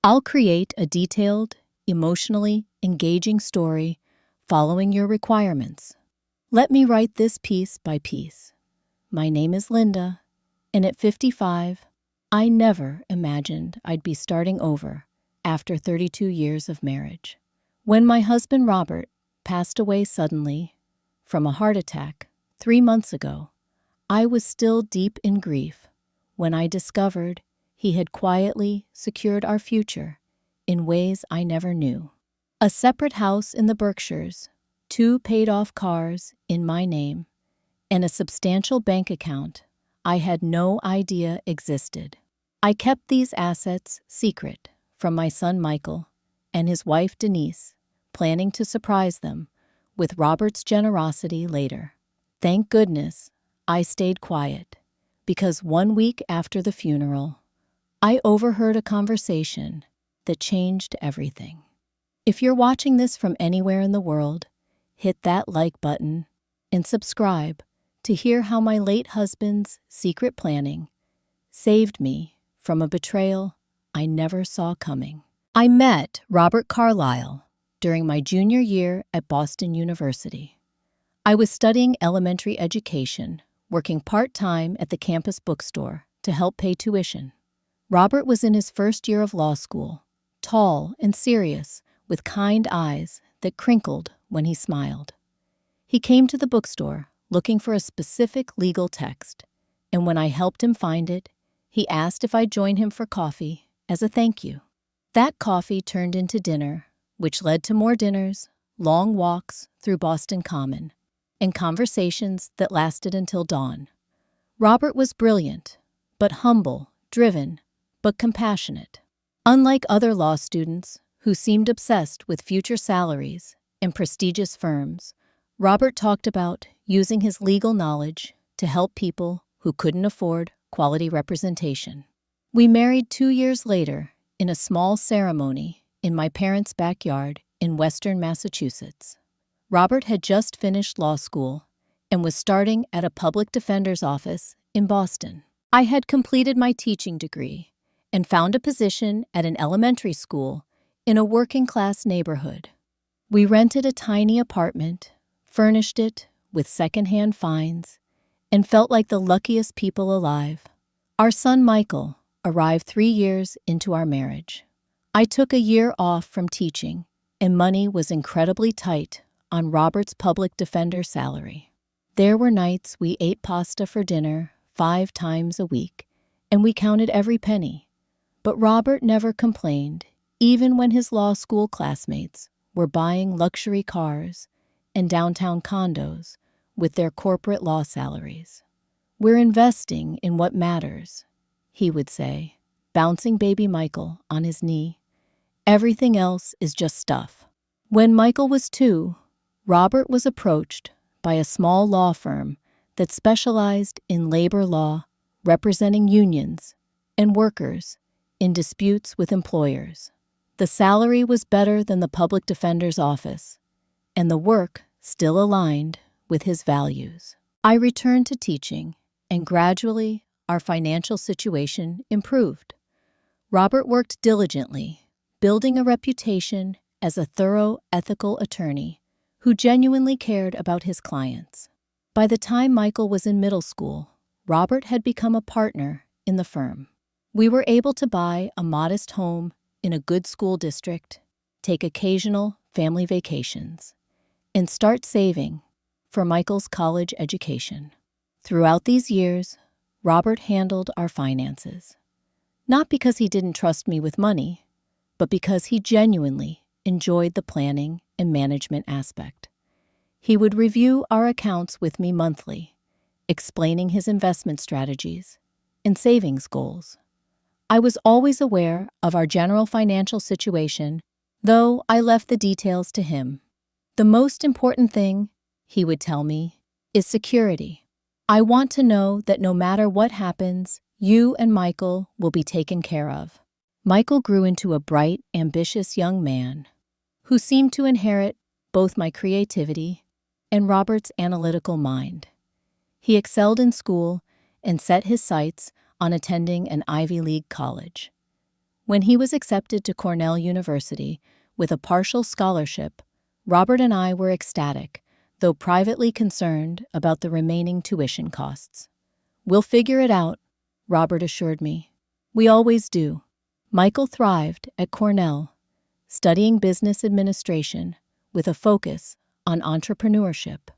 I'll create a detailed, emotionally engaging story following your requirements. Let me write this piece by piece. My name is Linda, and at 55, I never imagined I'd be starting over after 32 years of marriage. When my husband Robert passed away suddenly from a heart attack 3 months ago, I was still deep in grief when I discovered he had quietly secured our future in ways I never knew. A separate house in the Berkshires, 2 paid-off cars in my name, and a substantial bank account I had no idea existed. I kept these assets secret from my son Michael and his wife Denise, planning to surprise them with Robert's generosity later. Thank goodness I stayed quiet, because 1 week after the funeral, I overheard a conversation that changed everything. If you're watching this from anywhere in the world, hit that like button and subscribe to hear how my late husband's secret planning saved me from a betrayal I never saw coming. I met Robert Carlyle during my junior year at Boston University. I was studying elementary education, working part-time at the campus bookstore to help pay tuition. Robert was in his first year of law school, tall and serious, with kind eyes that crinkled when he smiled. He came to the bookstore looking for a specific legal text, and when I helped him find it, he asked if I'd join him for coffee as a thank you. That coffee turned into dinner, which led to more dinners, long walks through Boston Common, and conversations that lasted until dawn. Robert was brilliant, but humble, driven, but compassionate. Unlike other law students who seemed obsessed with future salaries and prestigious firms, Robert talked about using his legal knowledge to help people who couldn't afford quality representation. We married 2 years later in a small ceremony in my parents' backyard in Western Massachusetts. Robert had just finished law school and was starting at a public defender's office in Boston. I had completed my teaching degree and found a position at an elementary school in a working-class neighborhood. We rented a tiny apartment, furnished it with secondhand finds, and felt like the luckiest people alive. Our son Michael arrived 3 years into our marriage. I took a year off from teaching, and money was incredibly tight on Robert's public defender salary. There were nights we ate pasta for dinner 5 times a week, and we counted every penny. But Robert never complained, even when his law school classmates were buying luxury cars and downtown condos with their corporate law salaries. "We're investing in what matters," he would say, bouncing baby Michael on his knee. "Everything else is just stuff." When Michael was 2, Robert was approached by a small law firm that specialized in labor law, representing unions and workers in disputes with employers. The salary was better than the public defender's office, and the work still aligned with his values. I returned to teaching, and gradually our financial situation improved. Robert worked diligently, building a reputation as a thorough, ethical attorney who genuinely cared about his clients. By the time Michael was in middle school, Robert had become a partner in the firm. We were able to buy a modest home in a good school district, take occasional family vacations, and start saving for Michael's college education. Throughout these years, Robert handled our finances, not because he didn't trust me with money, but because he genuinely enjoyed the planning and management aspect. He would review our accounts with me monthly, explaining his investment strategies and savings goals. I was always aware of our general financial situation, though I left the details to him. "The most important thing," he would tell me, "is security. I want to know that no matter what happens, you and Michael will be taken care of." Michael grew into a bright, ambitious young man who seemed to inherit both my creativity and Robert's analytical mind. He excelled in school and set his sights on attending an Ivy League college. When he was accepted to Cornell University with a partial scholarship, Robert and I were ecstatic, though privately concerned about the remaining tuition costs. "We'll figure it out," Robert assured me. "We always do." Michael thrived at Cornell, studying business administration with a focus on entrepreneurship.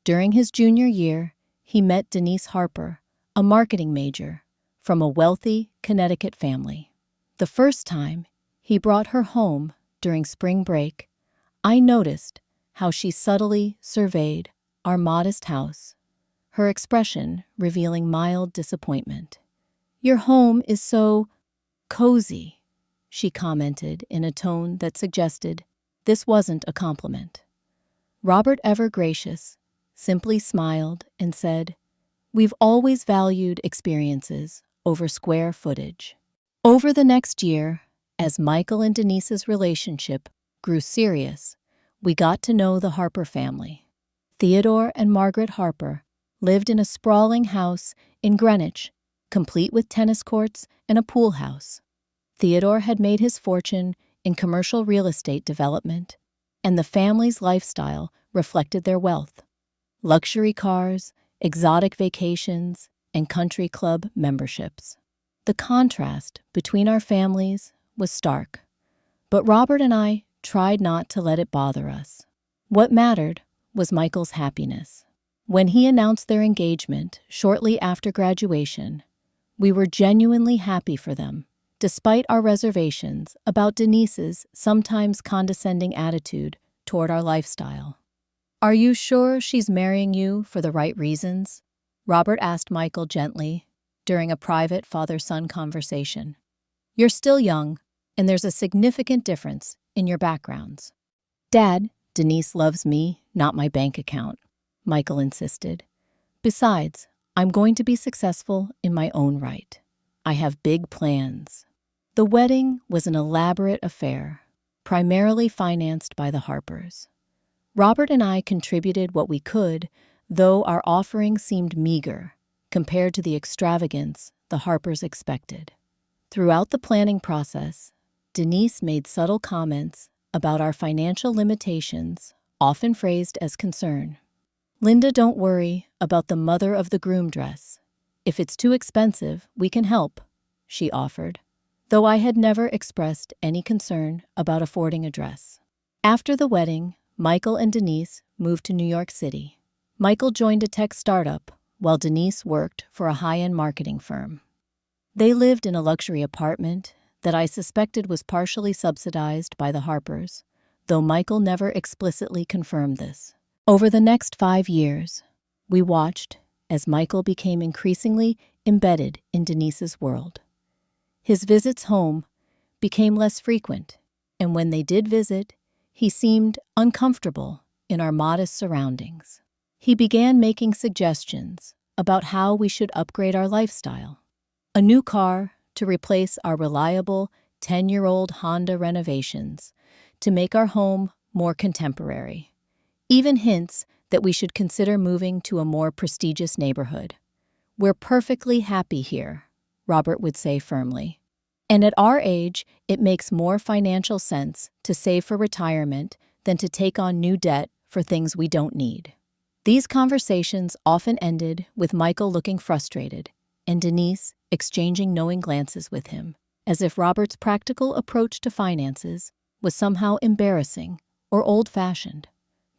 During his junior year, he met Denise Harper, a marketing major from a wealthy Connecticut family. The first time he brought her home during spring break, I noticed how she subtly surveyed our modest house, her expression revealing mild disappointment. "Your home is so cozy," she commented in a tone that suggested this wasn't a compliment. Robert, ever gracious, simply smiled and said, "We've always valued experiences over square footage." Over the next year, as Michael and Denise's relationship grew serious, we got to know the Harper family. Theodore and Margaret Harper lived in a sprawling house in Greenwich, complete with tennis courts and a pool house. Theodore had made his fortune in commercial real estate development, and the family's lifestyle reflected their wealth. Luxury cars, exotic vacations, and country club memberships. The contrast between our families was stark, but Robert and I tried not to let it bother us. What mattered was Michael's happiness. When he announced their engagement shortly after graduation, we were genuinely happy for them, despite our reservations about Denise's sometimes condescending attitude toward our lifestyle. "Are you sure she's marrying you for the right reasons?" Robert asked Michael gently during a private father-son conversation. "You're still young, and there's a significant difference in your backgrounds." "Dad, Denise loves me, not my bank account," Michael insisted. "Besides, I'm going to be successful in my own right. I have big plans." The wedding was an elaborate affair, primarily financed by the Harpers. Robert and I contributed what we could, though our offering seemed meager compared to the extravagance the Harpers expected. Throughout the planning process, Denise made subtle comments about our financial limitations, often phrased as concern. "Linda, don't worry about the mother of the groom dress. If it's too expensive, we can help," she offered, though I had never expressed any concern about affording a dress. After the wedding, Michael and Denise moved to New York City. Michael joined a tech startup, while Denise worked for a high-end marketing firm. They lived in a luxury apartment that I suspected was partially subsidized by the Harpers, though Michael never explicitly confirmed this. Over the next 5 years, we watched as Michael became increasingly embedded in Denise's world. His visits home became less frequent, and when they did visit, he seemed uncomfortable in our modest surroundings. He began making suggestions about how we should upgrade our lifestyle. A new car to replace our reliable 10-year-old Honda renovations, to make our home more contemporary. Even hints that we should consider moving to a more prestigious neighborhood. "We're perfectly happy here," Robert would say firmly. "And at our age, it makes more financial sense to save for retirement than to take on new debt for things we don't need." These conversations often ended with Michael looking frustrated and Denise exchanging knowing glances with him, as if Robert's practical approach to finances was somehow embarrassing or old-fashioned.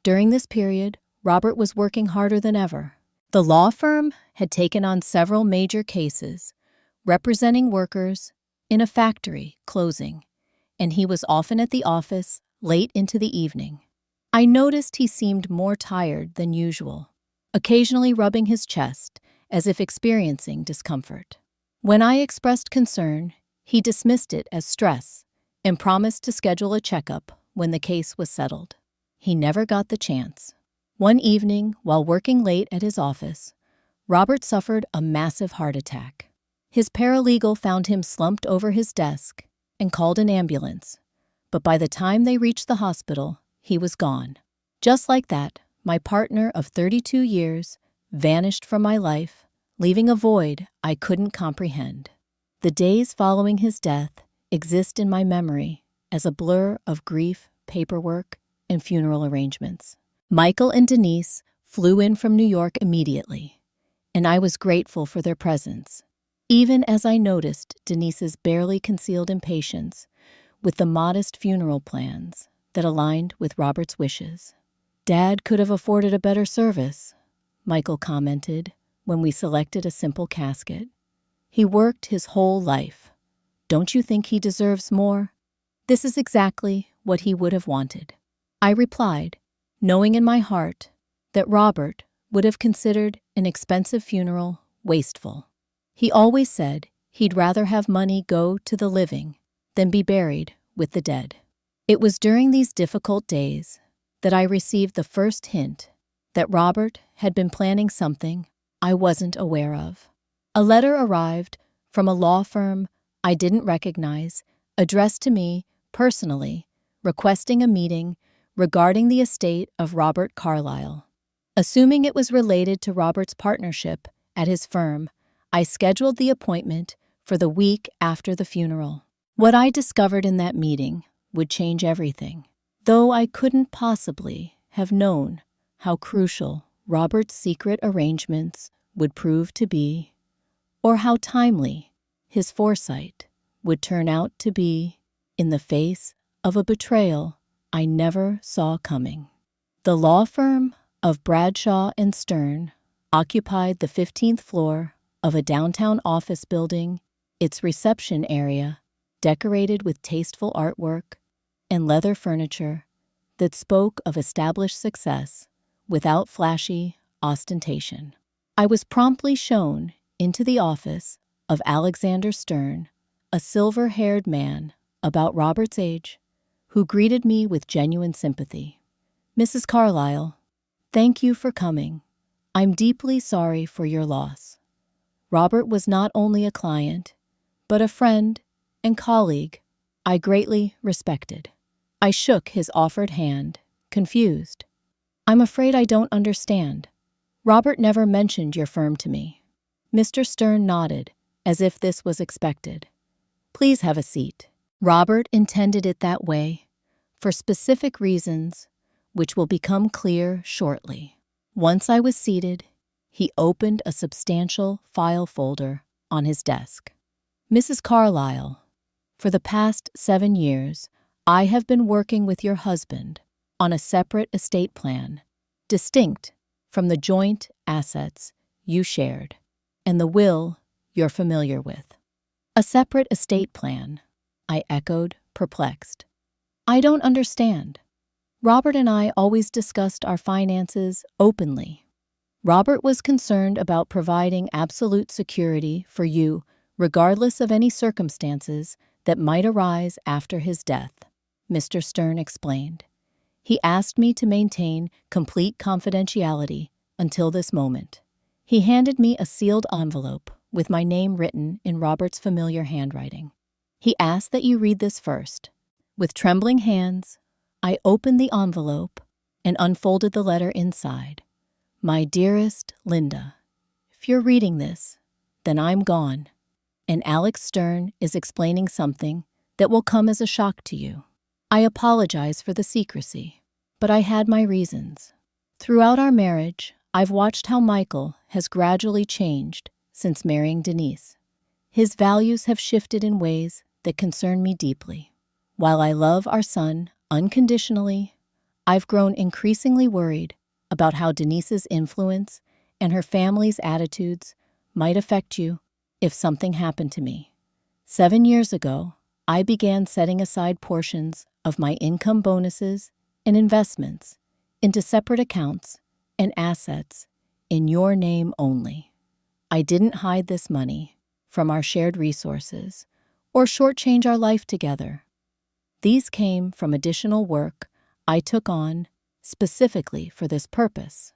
During this period, Robert was working harder than ever. The law firm had taken on several major cases, representing workers in a factory closing, and he was often at the office late into the evening. I noticed he seemed more tired than usual, occasionally rubbing his chest as if experiencing discomfort. When I expressed concern, he dismissed it as stress and promised to schedule a checkup when the case was settled. He never got the chance. One evening, while working late at his office, Robert suffered a massive heart attack. His paralegal found him slumped over his desk and called an ambulance, but by the time they reached the hospital, he was gone. Just like that, my partner of 32 years vanished from my life, leaving a void I couldn't comprehend. The days following his death exist in my memory as a blur of grief, paperwork, and funeral arrangements. Michael and Denise flew in from New York immediately, and I was grateful for their presence, even as I noticed Denise's barely concealed impatience with the modest funeral plans that aligned with Robert's wishes. "Dad could have afforded a better service," Michael commented when we selected a simple casket. "He worked his whole life. Don't you think he deserves more?" "This is exactly what he would have wanted," I replied, knowing in my heart that Robert would have considered an expensive funeral wasteful. He always said he'd rather have money go to the living than be buried with the dead. It was during these difficult days that I received the first hint that Robert had been planning something I wasn't aware of. A letter arrived from a law firm I didn't recognize, addressed to me personally, requesting a meeting regarding the estate of Robert Carlyle. Assuming it was related to Robert's partnership at his firm, I scheduled the appointment for the week after the funeral. What I discovered in that meeting would change everything, though I couldn't possibly have known how crucial Robert's secret arrangements would prove to be, or how timely his foresight would turn out to be in the face of a betrayal I never saw coming. The law firm of Bradshaw and Stern occupied the 15th floor of a downtown office building, its reception area decorated with tasteful artwork and leather furniture that spoke of established success without flashy ostentation. I was promptly shown into the office of Alexander Stern, a silver-haired man about Robert's age, who greeted me with genuine sympathy. "Mrs. Carlyle, thank you for coming. I'm deeply sorry for your loss. Robert was not only a client, but a friend and colleague I greatly respected." I shook his offered hand, confused. "I'm afraid I don't understand. Robert never mentioned your firm to me." Mr. Stern nodded, as if this was expected. "Please have a seat. Robert intended it that way, for specific reasons, which will become clear shortly." Once I was seated, he opened a substantial file folder on his desk. "Mrs. Carlyle, for the past 7 years, I have been working with your husband on a separate estate plan, distinct from the joint assets you shared and the will you're familiar with." "A separate estate plan?" I echoed, perplexed. "I don't understand. Robert and I always discussed our finances openly. Robert was concerned about providing absolute security for you, regardless of any circumstances that might arise after his death," Mr. Stern explained. "He asked me to maintain complete confidentiality until this moment." He handed me a sealed envelope with my name written in Robert's familiar handwriting. "He asked that you read this first." With trembling hands, I opened the envelope and unfolded the letter inside. "My dearest Linda, if you're reading this, then I'm gone, and Alex Stern is explaining something that will come as a shock to you. I apologize for the secrecy, but I had my reasons. Throughout our marriage, I've watched how Michael has gradually changed since marrying Denise. His values have shifted in ways that concern me deeply. While I love our son unconditionally, I've grown increasingly worried about how Denise's influence and her family's attitudes might affect you if something happened to me. 7 years ago, I began setting aside portions of my income bonuses and investments into separate accounts and assets in your name only. I didn't hide this money from our shared resources or shortchange our life together. These came from additional work I took on specifically for this purpose.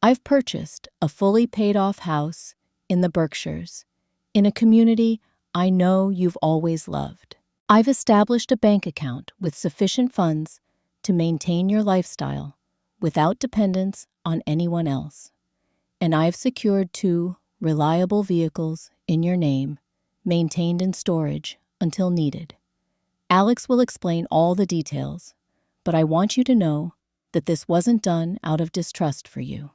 I've purchased a fully paid-off house in the Berkshires, in a community I know you've always loved. I've established a bank account with sufficient funds to maintain your lifestyle without dependence on anyone else. And I've secured 2 reliable vehicles in your name, maintained in storage until needed. Alex will explain all the details, but I want you to know that this wasn't done out of distrust for you.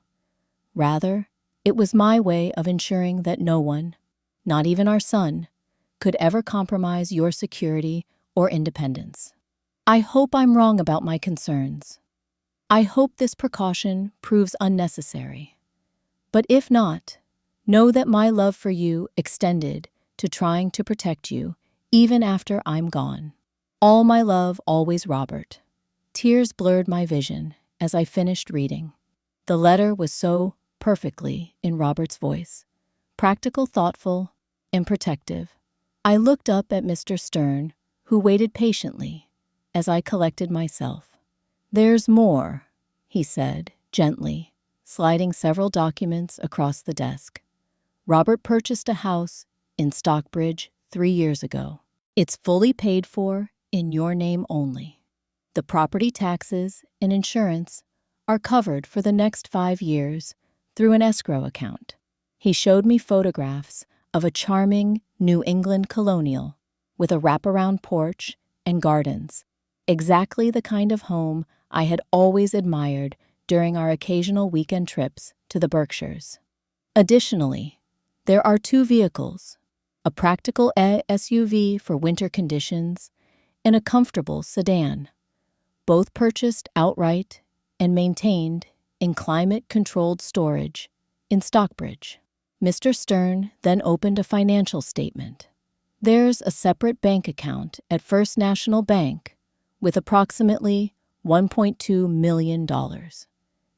Rather, it was my way of ensuring that no one, not even our son, could ever compromise your security or independence. I hope I'm wrong about my concerns. I hope this precaution proves unnecessary. But if not, know that my love for you extended to trying to protect you even after I'm gone. All my love, always, Robert. Tears blurred my vision as I finished reading. The letter was so perfectly in Robert's voice, practical, thoughtful, and protective. I looked up at Mr. Stern, who waited patiently as I collected myself. "There's more," he said, gently, sliding several documents across the desk. "Robert purchased a house in Stockbridge 3 years ago. It's fully paid for in your name only. The property taxes and insurance are covered for the next 5 years through an escrow account." He showed me photographs of a charming New England colonial with a wraparound porch and gardens, exactly the kind of home I had always admired during our occasional weekend trips to the Berkshires. Additionally, there are 2 vehicles, a practical SUV for winter conditions and a comfortable sedan, both purchased outright and maintained in climate-controlled storage in Stockbridge. Mr. Stern then opened a financial statement. There's a separate bank account at First National Bank with approximately $1.2 million.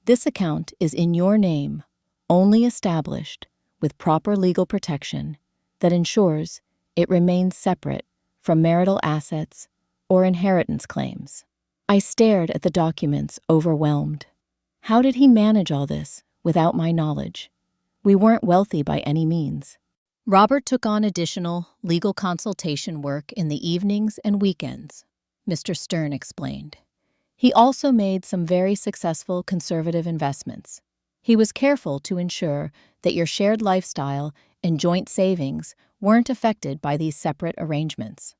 This account is in your name, only established with proper legal protection that ensures it remains separate from marital assets or inheritance claims. I stared at the documents, overwhelmed. How did he manage all this without my knowledge? We weren't wealthy by any means. Robert took on additional legal consultation work in the evenings and weekends, Mr. Stern explained. He also made some very successful conservative investments. He was careful to ensure that your shared lifestyle and joint savings weren't affected by these separate arrangements.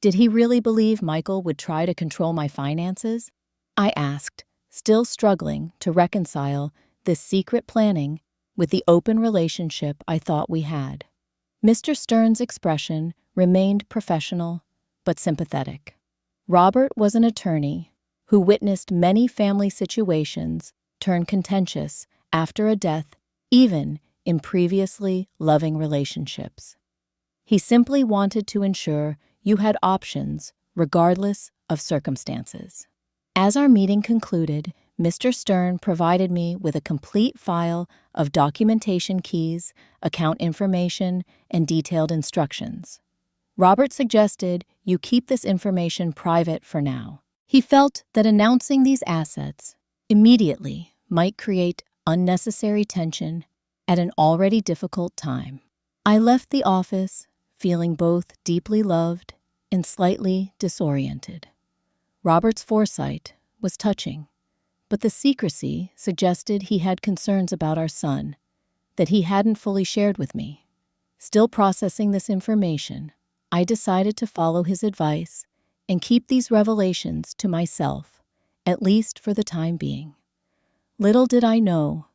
Did he really believe Michael would try to control my finances? I asked, still struggling to reconcile this secret planning with the open relationship I thought we had. Mr. Stern's expression remained professional but sympathetic. Robert was an attorney who witnessed many family situations turn contentious after a death, even in previously loving relationships. He simply wanted to ensure you had options regardless of circumstances. As our meeting concluded, Mr. Stern provided me with a complete file of documentation keys, account information, and detailed instructions. Robert suggested you keep this information private for now. He felt that announcing these assets immediately might create unnecessary tension at an already difficult time. I left the office feeling both deeply loved and slightly disoriented. Robert's foresight was touching, but the secrecy suggested he had concerns about our son that he hadn't fully shared with me. Still processing this information, I decided to follow his advice and keep these revelations to myself, at least for the time being. Little did I know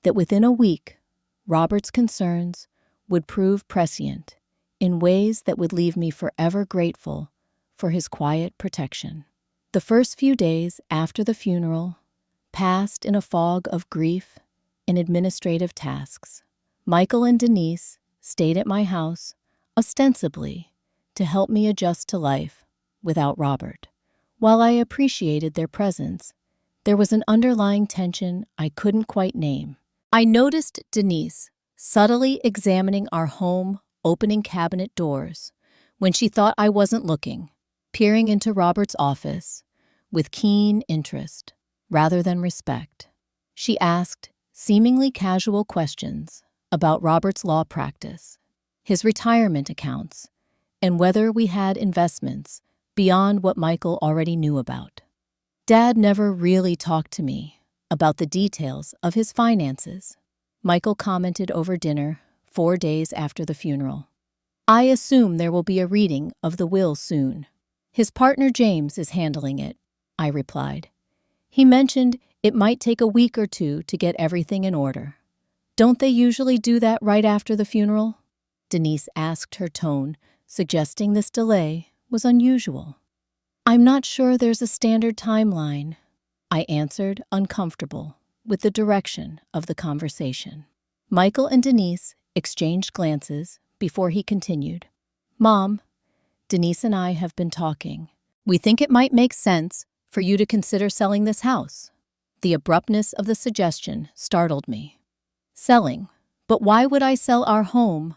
that within a week, Robert's concerns would prove prescient in ways that would leave me forever grateful for his quiet protection. The first few days after the funeral passed in a fog of grief and administrative tasks. Michael and Denise stayed at my house, ostensibly to help me adjust to life without Robert. While I appreciated their presence, there was an underlying tension I couldn't quite name. I noticed Denise subtly examining our home opening cabinet doors when she thought I wasn't looking, peering into Robert's office with keen interest rather than respect. She asked seemingly casual questions about Robert's law practice, his retirement accounts, and whether we had investments beyond what Michael already knew about. Dad never really talked to me about the details of his finances, Michael commented over dinner 4 days after the funeral. I assume there will be a reading of the will soon. His partner James is handling it, I replied. He mentioned it might take a week or two to get everything in order. Don't they usually do that right after the funeral? Denise asked, her tone suggesting this delay was unusual. I'm not sure there's a standard timeline, I answered, uncomfortable with the direction of the conversation. Michael and Denise exchanged glances before he continued. Mom, Denise and I have been talking. We think it might make sense for you to consider selling this house. The abruptness of the suggestion startled me. Selling? But why would I sell our home?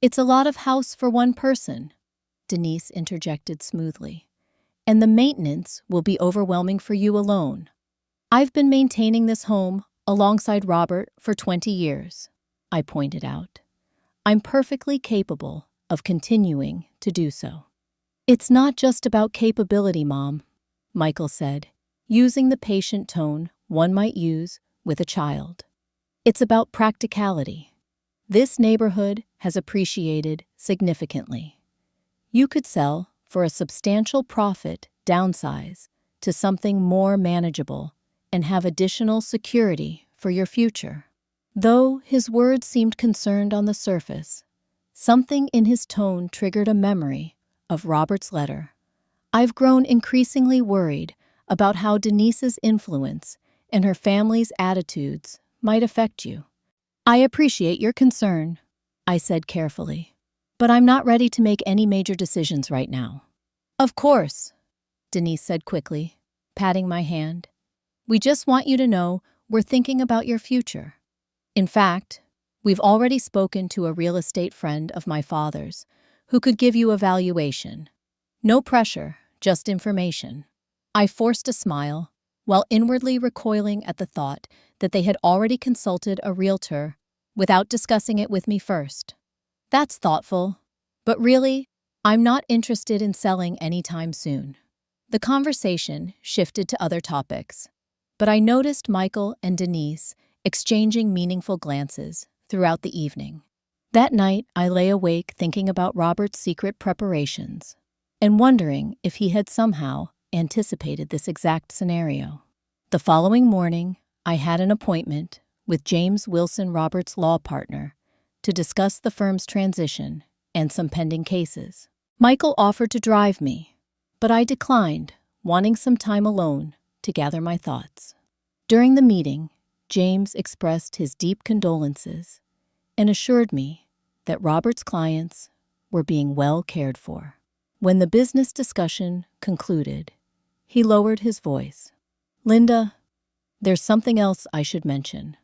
It's a lot of house for one person, Denise interjected smoothly. And the maintenance will be overwhelming for you alone. I've been maintaining this home alongside Robert for 20 years, I pointed out. I'm perfectly capable of continuing to do so. It's not just about capability, Mom, Michael said, using the patient tone one might use with a child. It's about practicality. This neighborhood has appreciated significantly. You could sell for a substantial profit, downsize to something more manageable, and have additional security for your future. Though his words seemed concerned on the surface, something in his tone triggered a memory of Robert's letter. I've grown increasingly worried about how Denise's influence and her family's attitudes might affect you. I appreciate your concern, I said carefully, but I'm not ready to make any major decisions right now. Of course, Denise said quickly, patting my hand. We just want you to know we're thinking about your future. In fact, we've already spoken to a real estate friend of my father's who could give you a valuation. No pressure, just information. I forced a smile, while inwardly recoiling at the thought that they had already consulted a realtor without discussing it with me first. That's thoughtful, but really, I'm not interested in selling anytime soon. The conversation shifted to other topics, but I noticed Michael and Denise exchanging meaningful glances throughout the evening. That night, I lay awake thinking about Robert's secret preparations and wondering if he had somehow anticipated this exact scenario. The following morning, I had an appointment with James Wilson, Robert's law partner, to discuss the firm's transition and some pending cases. Michael offered to drive me, but I declined, wanting some time alone to gather my thoughts. During the meeting, James expressed his deep condolences and assured me that Robert's clients were being well cared for. When the business discussion concluded, he lowered his voice. Linda, there's something else I should mention.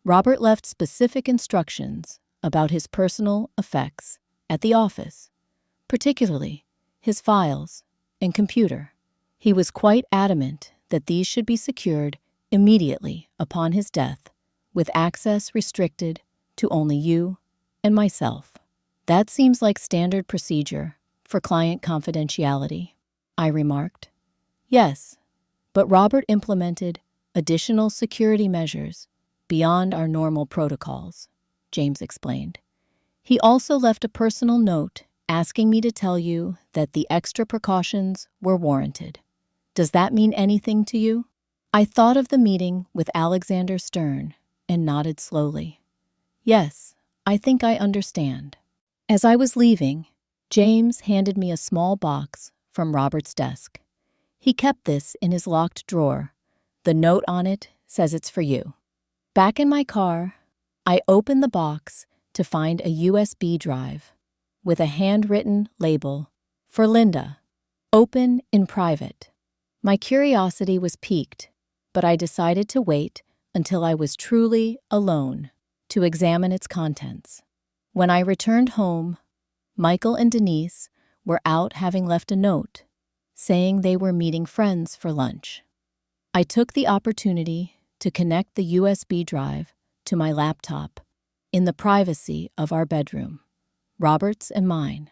Robert left specific instructions about his personal effects at the office, particularly his files and computer. He was quite adamant that these should be secured immediately upon his death, with access restricted to only you and myself. That seems like standard procedure for client confidentiality, I remarked. Yes, but Robert implemented additional security measures beyond our normal protocols, James explained. He also left a personal note asking me to tell you that the extra precautions were warranted. Does that mean anything to you? I thought of the meeting with Alexander Stern and nodded slowly. Yes, I think I understand. As I was leaving, James handed me a small box from Robert's desk. He kept this in his locked drawer. The note on it says it's for you. Back in my car, I opened the box to find a USB drive with a handwritten label for Linda, open in private. My curiosity was piqued, but I decided to wait until I was truly alone to examine its contents. When I returned home, Michael and Denise were out, having left a note saying they were meeting friends for lunch. I took the opportunity to connect the USB drive to my laptop in the privacy of our bedroom, Robert's and mine.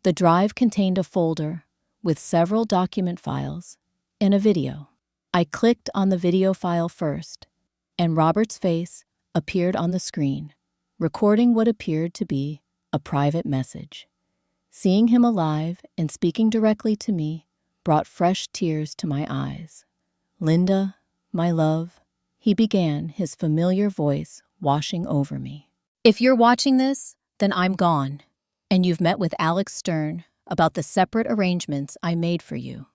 The drive contained a folder with several document files and a video. I clicked on the video file first, and Robert's face appeared on the screen, recording what appeared to be a private message. Seeing him alive and speaking directly to me brought fresh tears to my eyes. "Linda, my love," he began, his familiar voice washing over me. "If you're watching this, then I'm gone, and you've met with Alex Stern about the separate arrangements I made for you.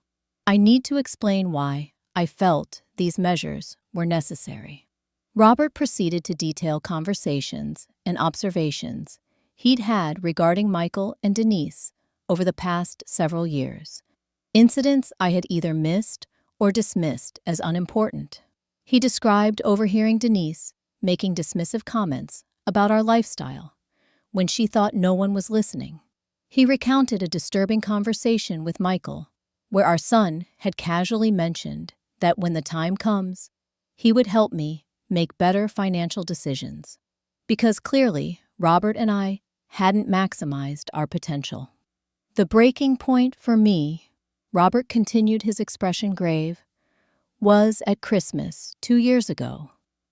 I need to explain why I felt these measures were necessary." Robert proceeded to detail conversations and observations he'd had regarding Michael and Denise over the past several years, incidents I had either missed or dismissed as unimportant. He described overhearing Denise making dismissive comments about our lifestyle when she thought no one was listening. He recounted a disturbing conversation with Michael where our son had casually mentioned that when the time comes, he would help me make better financial decisions, because clearly Robert and I hadn't maximized our potential. "The breaking point for me," Robert continued, his expression grave, "was at Christmas 2 years ago,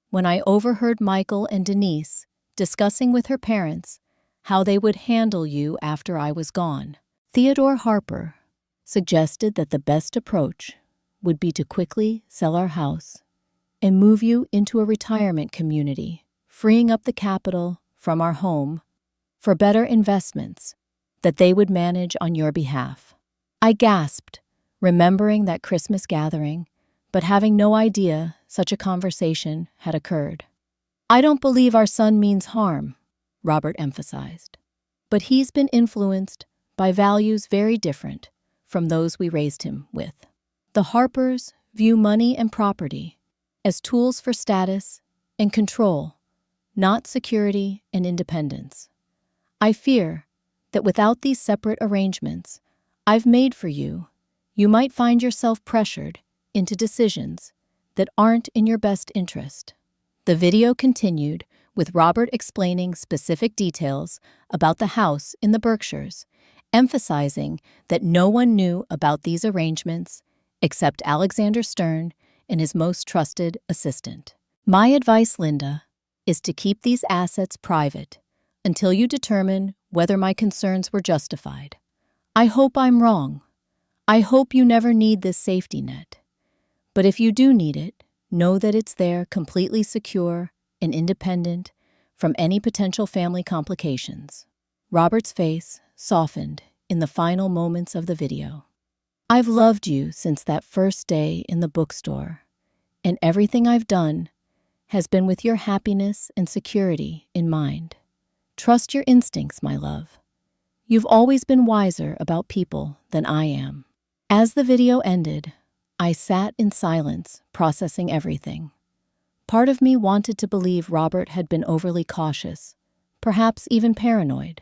when I overheard Michael and Denise discussing with her parents how they would handle you after I was gone. Theodore Harper suggested that the best approach would be to quickly sell our house and move you into a retirement community, freeing up the capital from our home for better investments that they would manage on your behalf." I gasped, remembering that Christmas gathering, but having no idea such a conversation had occurred. "I don't believe our son means harm," Robert emphasized, "but he's been influenced by values very different from those we raised him with. The Harpers view money and property as tools for status and control, not security and independence. I fear that without these separate arrangements I've made for you, you might find yourself pressured into decisions that aren't in your best interest." The video continued with Robert explaining specific details about the house in the Berkshires, emphasizing that no one knew about these arrangements except Alexander Stern and his most trusted assistant. "My advice, Linda, is to keep these assets private until you determine whether my concerns were justified. I hope I'm wrong. I hope you never need this safety net. But if you do need it, know that it's there, completely secure and independent from any potential family complications." Robert's face softened in the final moments of the video. "I've loved you since that first day in the bookstore, and everything I've done has been with your happiness and security in mind. Trust your instincts, my love. You've always been wiser about people than I am." As the video ended, I sat in silence, processing everything. Part of me wanted to believe Robert had been overly cautious, perhaps even paranoid,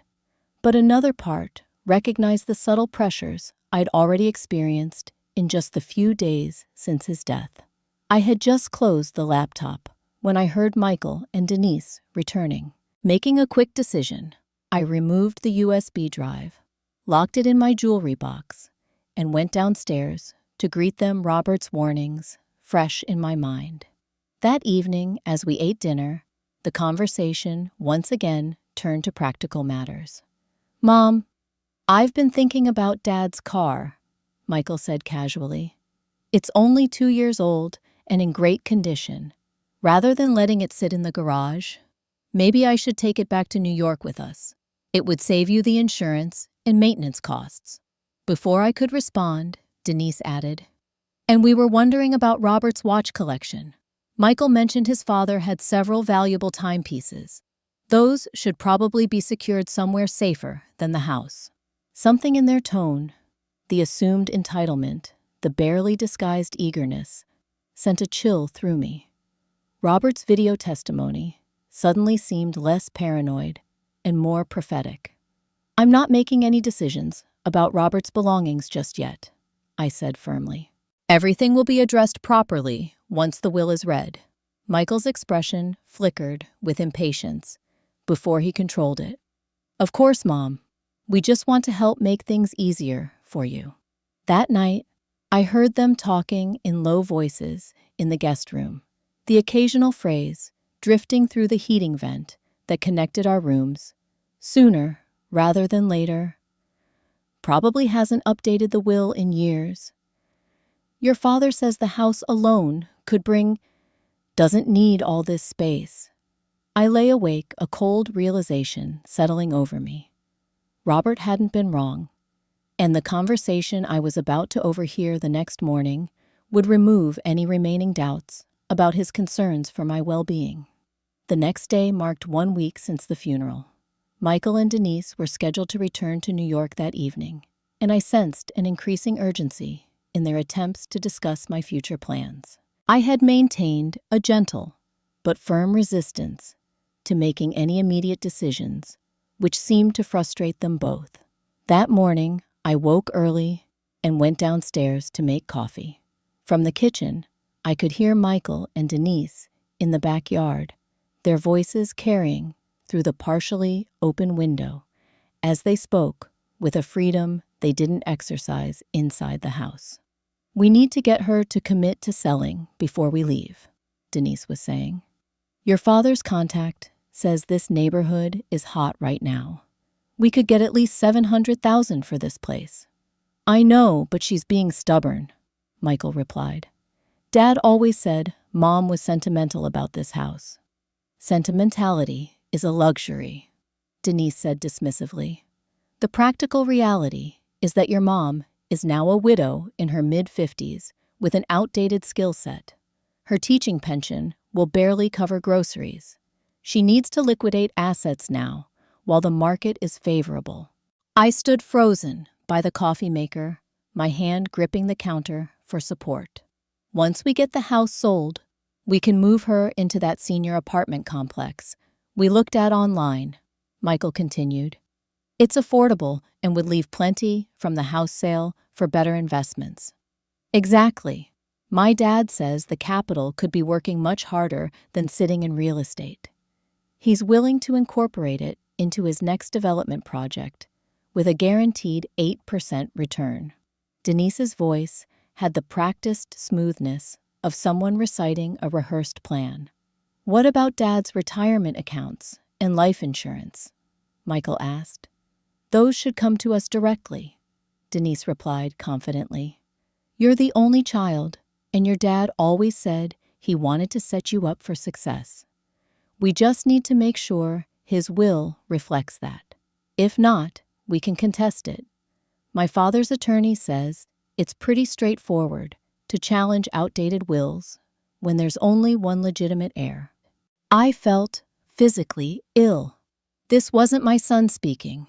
but another part recognized the subtle pressures I'd already experienced in just the few days since his death. I had just closed the laptop when I heard Michael and Denise returning. Making a quick decision, I removed the USB drive, locked it in my jewelry box, and went downstairs to greet them, Robert's warnings fresh in my mind. That evening, as we ate dinner, the conversation once again turned to practical matters. "Mom, I've been thinking about Dad's car," Michael said casually. "It's only 2 years old and in great condition. Rather than letting it sit in the garage, maybe I should take it back to New York with us. It would save you the insurance and maintenance costs." Before I could respond, Denise added, "And we were wondering about Robert's watch collection. Michael mentioned his father had several valuable timepieces. Those should probably be secured somewhere safer than the house." Something in their tone, the assumed entitlement, the barely disguised eagerness, sent a chill through me. Robert's video testimony suddenly seemed less paranoid and more prophetic. "I'm not making any decisions about Robert's belongings just yet," I said firmly. "Everything will be addressed properly once the will is read." Michael's expression flickered with impatience before he controlled it. "Of course, Mom. We just want to help make things easier for you." That night, I heard them talking in low voices in the guest room, the occasional phrase drifting through the heating vent that connected our rooms. "Sooner rather than later. Probably hasn't updated the will in years. Your father says the house alone doesn't need all this space. I lay awake, a cold realization settling over me. Robert hadn't been wrong, and the conversation I was about to overhear the next morning would remove any remaining doubts about his concerns for my well-being. The next day marked 1 week since the funeral. Michael and Denise were scheduled to return to New York that evening, and I sensed an increasing urgency in their attempts to discuss my future plans. I had maintained a gentle but firm resistance to making any immediate decisions, which seemed to frustrate them both. That morning, I woke early and went downstairs to make coffee. From the kitchen, I could hear Michael and Denise in the backyard, their voices carrying through the partially open window as they spoke with a freedom they didn't exercise inside the house. "We need to get her to commit to selling before we leave," Denise was saying. "Your father's contact says this neighborhood is hot right now. We could get at least $700,000 for this place." "I know, but she's being stubborn," Michael replied. "Dad always said Mom was sentimental about this house." "Sentimentality is a luxury," Denise said dismissively. "The practical reality is that your mom is now a widow in her mid-50s with an outdated skill set. Her teaching pension will barely cover groceries. She needs to liquidate assets now while the market is favorable." I stood frozen by the coffee maker, my hand gripping the counter for support. "Once we get the house sold, we can move her into that senior apartment complex we looked at online," Michael continued. "It's affordable and would leave plenty from the house sale for better investments." "Exactly. My dad says the capital could be working much harder than sitting in real estate. He's willing to incorporate it into his next development project with a guaranteed 8% return." Denise's voice had the practiced smoothness of someone reciting a rehearsed plan. "What about Dad's retirement accounts and life insurance?" Michael asked. "Those should come to us directly," Denise replied confidently. "You're the only child, and your dad always said he wanted to set you up for success. We just need to make sure his will reflects that. If not, we can contest it. My father's attorney says it's pretty straightforward to challenge outdated wills when there's only one legitimate heir." I felt physically ill. This wasn't my son speaking,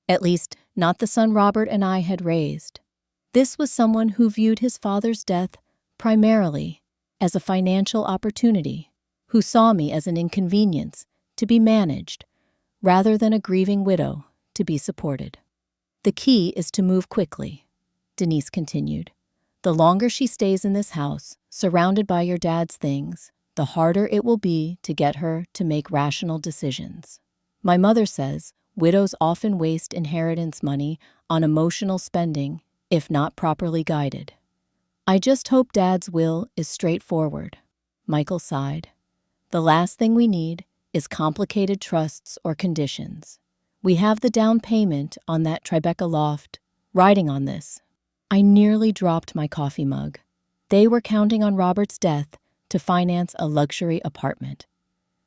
at least not the son Robert and I had raised. This was someone who viewed his father's death primarily as a financial opportunity, who saw me as an inconvenience to be managed rather than a grieving widow to be supported. "The key is to move quickly," Denise continued. "The longer she stays in this house, surrounded by your dad's things, the harder it will be to get her to make rational decisions. My mother says widows often waste inheritance money on emotional spending if not properly guided. I just hope Dad's will is straightforward." Michael sighed. "The last thing we need is complicated trusts or conditions. We have the down payment on that Tribeca loft riding on this." I nearly dropped my coffee mug. They were counting on Robert's death to finance a luxury apartment.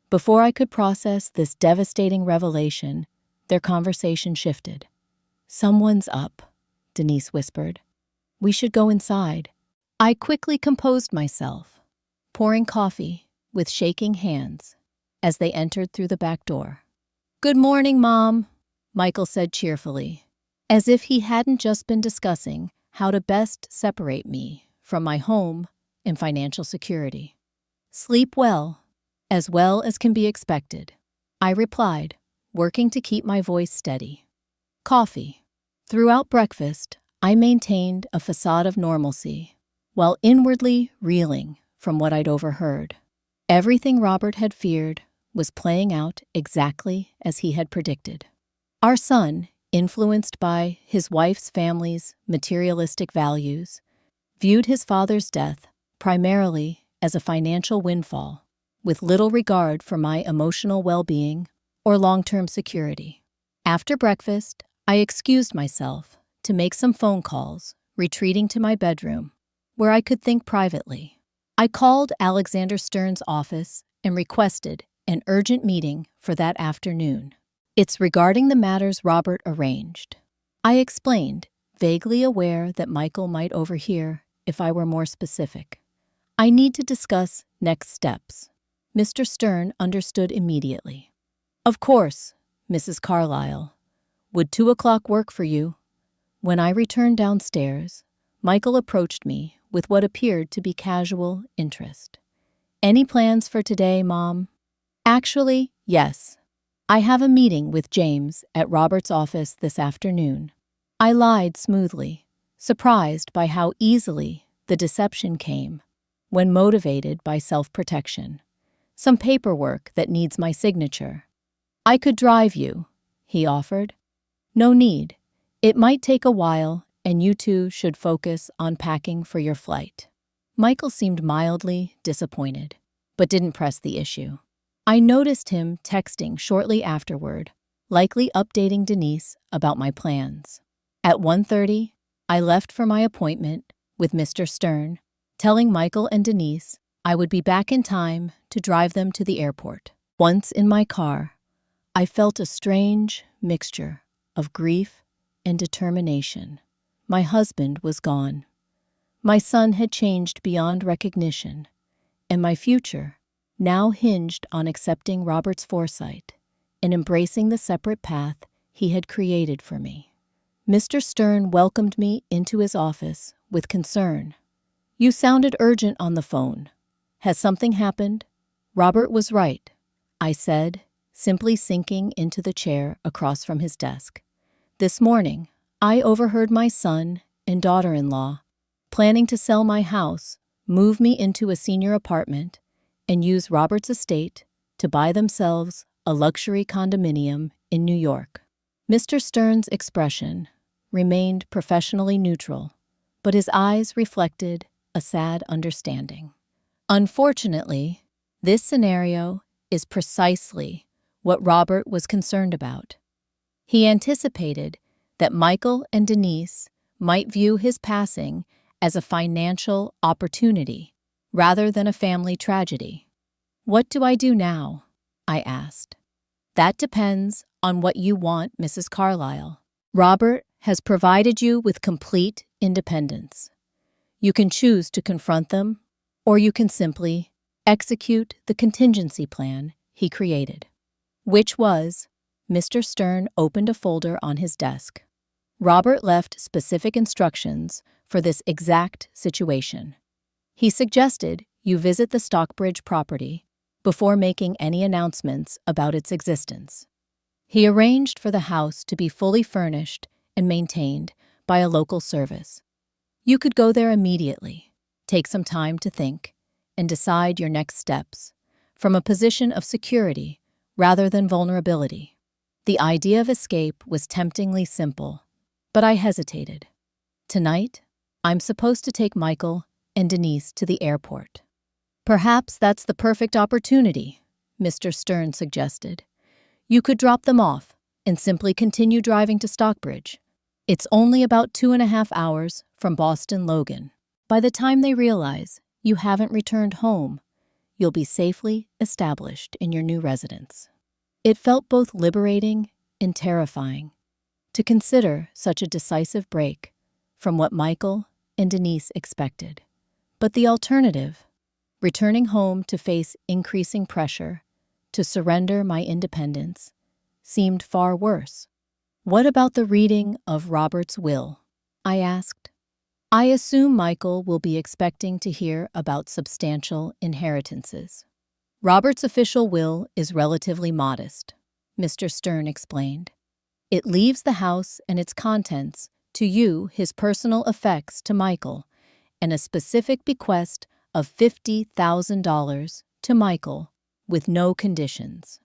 Before I could process this devastating revelation, their conversation shifted. "Someone's up," Denise whispered. "We should go inside." I quickly composed myself, pouring coffee with shaking hands as they entered through the back door. "Good morning, Mom," Michael said cheerfully, as if he hadn't just been discussing how to best separate me from my home and financial security. "Sleep well as can be expected," I replied, working to keep my voice steady. Coffee. Throughout breakfast, I maintained a facade of normalcy, while inwardly reeling from what I'd overheard. Everything Robert had feared was playing out exactly as he had predicted. Our son, influenced by his wife's family's materialistic values, viewed his father's death primarily as a financial windfall, with little regard for my emotional well-being or long-term security. After breakfast, I excused myself to make some phone calls, retreating to my bedroom, where I could think privately. I called Alexander Stern's office and requested an urgent meeting for that afternoon. It's regarding the matters Robert arranged. I explained, vaguely aware that Michael might overhear if I were more specific. I need to discuss next steps. Mr. Stern understood immediately. Of course, Mrs. Carlyle. Would 2 o'clock work for you? When I returned downstairs, Michael approached me with what appeared to be casual interest. Any plans for today, Mom? Actually, yes. I have a meeting with James at Robert's office this afternoon. I lied smoothly, surprised by how easily the deception came when motivated by self-protection. Some paperwork that needs my signature. I could drive you, he offered. No need. It might take a while, and you two should focus on packing for your flight. Michael seemed mildly disappointed, but didn't press the issue. I noticed him texting shortly afterward, likely updating Denise about my plans. At 1:30, I left for my appointment with Mr. Stern, telling Michael and Denise I would be back in time to drive them to the airport. Once in my car, I felt a strange mixture of grief and determination. My husband was gone. My son had changed beyond recognition, and my future now hinged on accepting Robert's foresight and embracing the separate path he had created for me. Mr. Stern welcomed me into his office with concern. You sounded urgent on the phone. Has something happened? Robert was right, I said, simply sinking into the chair across from his desk. This morning, I overheard my son and daughter-in-law planning to sell my house, move me into a senior apartment, and use Robert's estate to buy themselves a luxury condominium in New York. Mr. Stern's expression remained professionally neutral, but his eyes reflected a sad understanding. Unfortunately, this scenario is precisely what Robert was concerned about. He anticipated that Michael and Denise might view his passing as a financial opportunity rather than a family tragedy. What do I do now? I asked. That depends on what you want, Mrs. Carlyle. Robert has provided you with complete independence. You can choose to confront them, or you can simply execute the contingency plan he created. Which was, Mr. Stern opened a folder on his desk. Robert left specific instructions for this exact situation. He suggested you visit the Stockbridge property before making any announcements about its existence. He arranged for the house to be fully furnished and maintained by a local service. You could go there immediately, take some time to think, and decide your next steps from a position of security rather than vulnerability. The idea of escape was temptingly simple, but I hesitated. Tonight, I'm supposed to take Michael and Denise to the airport. Perhaps that's the perfect opportunity, Mr. Stern suggested. You could drop them off and simply continue driving to Stockbridge. It's only about 2.5 hours from Boston Logan. By the time they realize you haven't returned home, you'll be safely established in your new residence. It felt both liberating and terrifying to consider such a decisive break from what Michael and Denise expected. But the alternative, returning home to face increasing pressure, to surrender my independence, seemed far worse. What about the reading of Robert's will? I asked. I assume Michael will be expecting to hear about substantial inheritances. Robert's official will is relatively modest, Mr. Stern explained. It leaves the house and its contents to you, his personal effects to Michael, and a specific bequest of $50,000 to Michael with no conditions.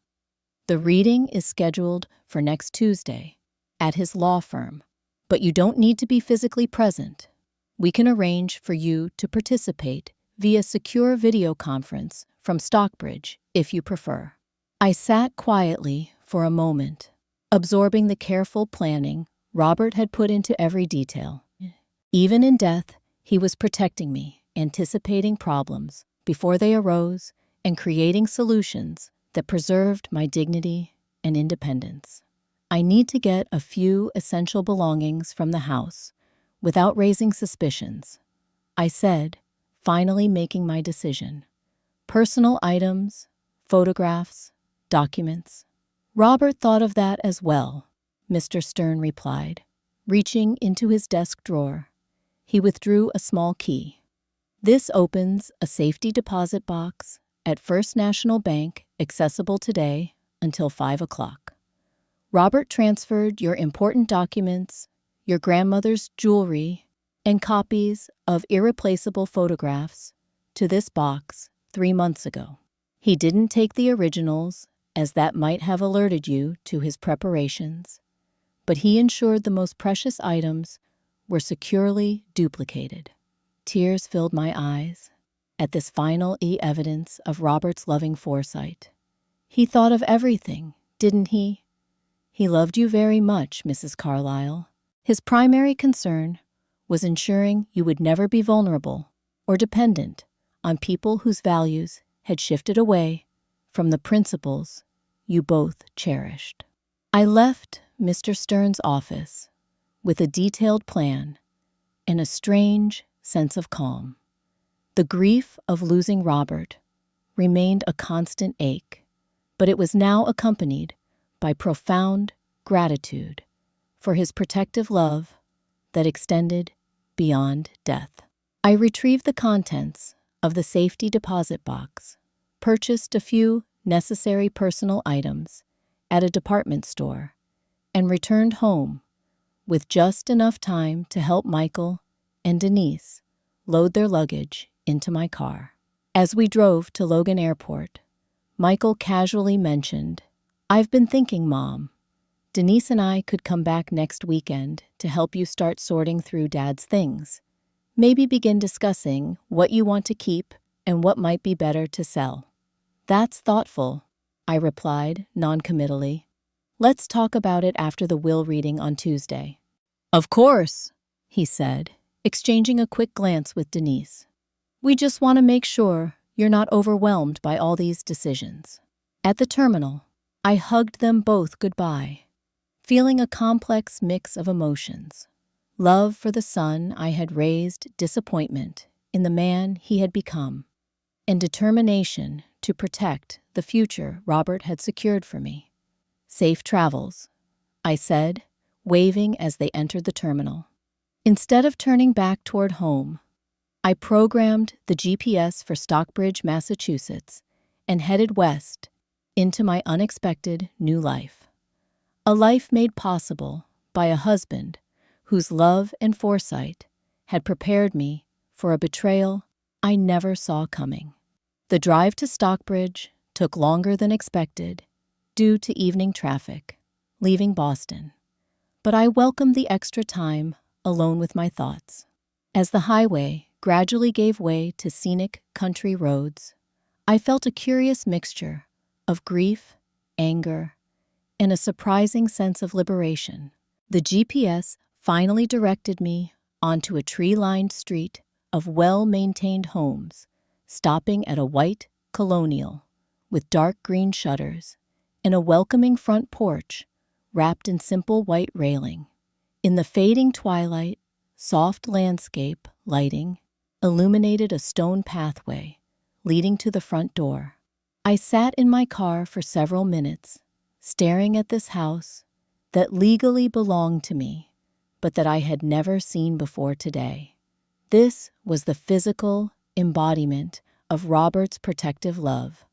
The reading is scheduled for next Tuesday at his law firm, but you don't need to be physically present. We can arrange for you to participate via secure video conference from Stockbridge if you prefer. I sat quietly for a moment, absorbing the careful planning Robert had put into every detail. Even in death, He was protecting me, anticipating problems before they arose, and creating solutions that preserved my dignity and independence. I need to get a few essential belongings from the house without raising suspicions, I said, finally making my decision. Personal items, photographs, documents. Robert thought of that as well, Mr. Stern replied. Reaching into his desk drawer, he withdrew a small key. This opens a safety deposit box at First National Bank, accessible today until 5 o'clock. Robert transferred your important documents, your grandmother's jewelry, and copies of irreplaceable photographs to this box 3 months ago. He didn't take the originals, as that might have alerted you to his preparations, but he ensured the most precious items were securely duplicated. Tears filled my eyes at this final evidence of Robert's loving foresight. He thought of everything, didn't he? He loved you very much, Mrs. Carlyle. His primary concern was ensuring you would never be vulnerable or dependent on people whose values had shifted away from the principles you both cherished. I left Mr. Stern's office with a detailed plan and a strange sense of calm. The grief of losing Robert remained a constant ache, but it was now accompanied by profound gratitude for his protective love that extended beyond death. I retrieved the contents of the safety deposit box, purchased a few necessary personal items at a department store, and returned home with just enough time to help Michael and Denise load their luggage into my car. As we drove to Logan Airport, Michael casually mentioned, "I've been thinking, Mom, Denise and I could come back next weekend to help you start sorting through Dad's things. Maybe begin discussing what you want to keep and what might be better to sell." "That's thoughtful," I replied noncommittally. "Let's talk about it after the will reading on Tuesday." "Of course," he said, exchanging a quick glance with Denise. "We just want to make sure you're not overwhelmed by all these decisions." At the terminal, I hugged them both goodbye, feeling a complex mix of emotions. Love for the son I had raised, disappointment in the man he had become, and determination to protect the future Robert had secured for me. "Safe travels," I said, waving as they entered the terminal. Instead of turning back toward home, I programmed the GPS for Stockbridge, Massachusetts, and headed west into my unexpected new life. A life made possible by a husband whose love and foresight had prepared me for a betrayal I never saw coming. The drive to Stockbridge took longer than expected due to evening traffic, leaving Boston, but I welcomed the extra time alone with my thoughts. As the highway gradually gave way to scenic country roads, I felt a curious mixture of grief, anger, and a surprising sense of liberation. The GPS finally directed me onto a tree-lined street of well-maintained homes, stopping at a white colonial with dark green shutters and a welcoming front porch wrapped in simple white railing. In the fading twilight, soft landscape lighting illuminated a stone pathway leading to the front door. I sat in my car for several minutes, staring at this house that legally belonged to me, but that I had never seen before today. This was the physical embodiment of Robert's protective love,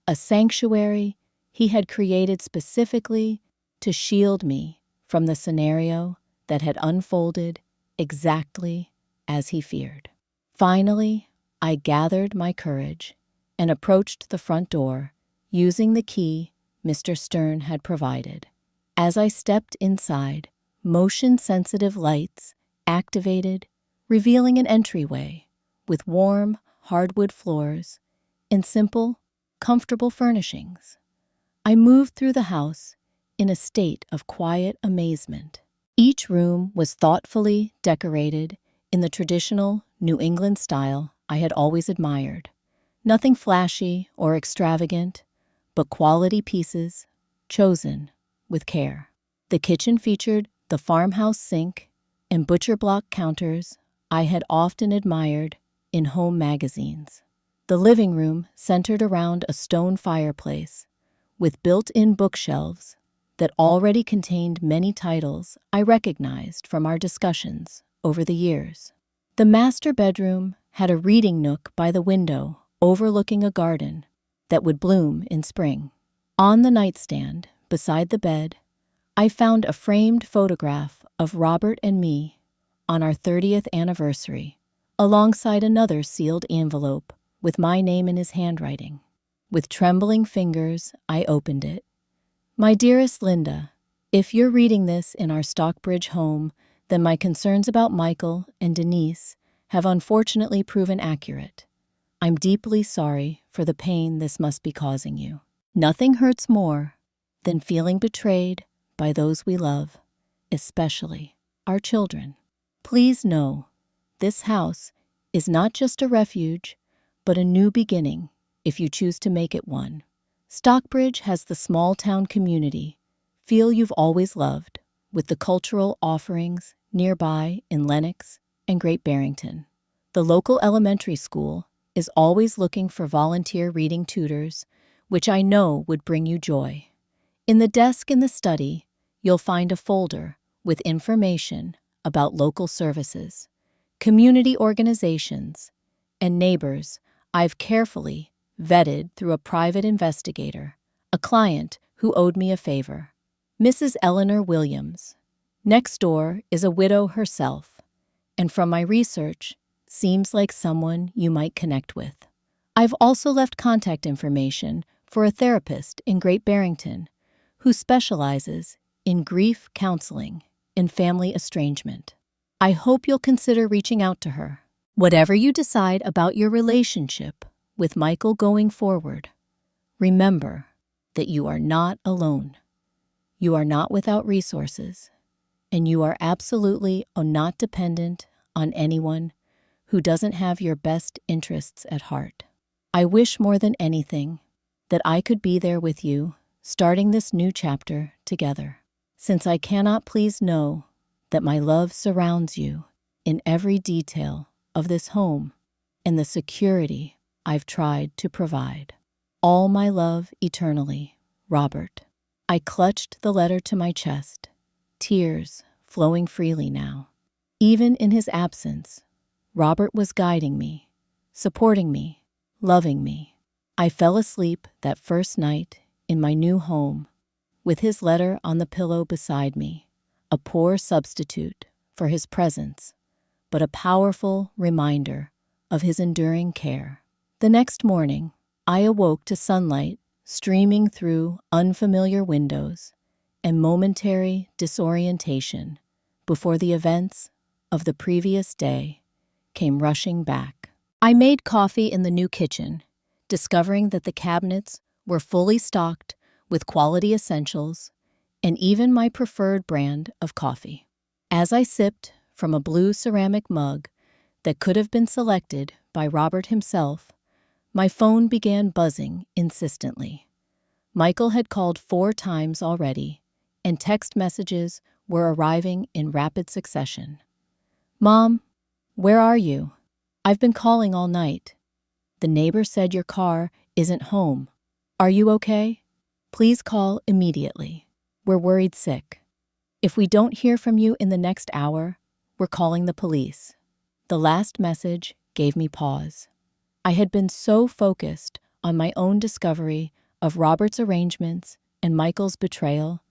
a sanctuary he had created specifically to shield me from the scenario that had unfolded exactly as he feared. Finally, I gathered my courage and approached the front door, using the key Mr. Stern had provided. As I stepped inside, motion-sensitive lights activated, revealing an entryway with warm, hardwood floors and simple, comfortable furnishings. I moved through the house in a state of quiet amazement. Each room was thoughtfully decorated in the traditional New England style I had always admired. Nothing flashy or extravagant, but quality pieces chosen with care. The kitchen featured the farmhouse sink and butcher block counters I had often admired in home magazines. The living room centered around a stone fireplace with built-in bookshelves that already contained many titles I recognized from our discussions over the years. The master bedroom had a reading nook by the window overlooking a garden that would bloom in spring. On the nightstand, beside the bed, I found a framed photograph of Robert and me on our 30th anniversary, alongside another sealed envelope with my name in his handwriting. With trembling fingers, I opened it. My dearest Linda, if you're reading this in our Stockbridge home, then my concerns about Michael and Denise have unfortunately proven accurate. I'm deeply sorry for the pain this must be causing you. Nothing hurts more than feeling betrayed by those we love, especially our children. Please know, this house is not just a refuge, but a new beginning if you choose to make it one. Stockbridge has the small-town community feel you've always loved, with the cultural offerings nearby in Lenox and Great Barrington. The local elementary school is always looking for volunteer reading tutors, which I know would bring you joy. In the desk in the study, you'll find a folder with information about local services, community organizations, and neighbors I've carefully vetted through a private investigator, a client who owed me a favor. Mrs. Eleanor Williams. Next door is a widow herself, and from my research, seems like someone you might connect with. I've also left contact information for a therapist in Great Barrington who specializes in grief counseling and family estrangement. I hope you'll consider reaching out to her. Whatever you decide about your relationship with Michael going forward, remember that you are not alone. You are not without resources, and you are absolutely not dependent on anyone who doesn't have your best interests at heart. I wish more than anything that I could be there with you, starting this new chapter together. Since I cannot, please know that my love surrounds you in every detail of this home and the security I've tried to provide. All my love eternally, Robert. I clutched the letter to my chest, tears flowing freely now. Even in his absence, Robert was guiding me, supporting me, loving me. I fell asleep that first night in my new home with his letter on the pillow beside me, a poor substitute for his presence, but a powerful reminder of his enduring care. The next morning, I awoke to sunlight streaming through unfamiliar windows and momentary disorientation before the events of the previous day came rushing back. I made coffee in the new kitchen, discovering that the cabinets were fully stocked with quality essentials and even my preferred brand of coffee. As I sipped from a blue ceramic mug that could have been selected by Robert himself, my phone began buzzing insistently. Michael had called 4 times already, and text messages were arriving in rapid succession. "Mom, where are you? I've been calling all night. The neighbor said your car isn't home. Are you okay? Please call immediately. We're worried sick. If we don't hear from you in the next hour, we're calling the police." The last message gave me pause. I had been so focused on my own discovery of Robert's arrangements and Michael's betrayal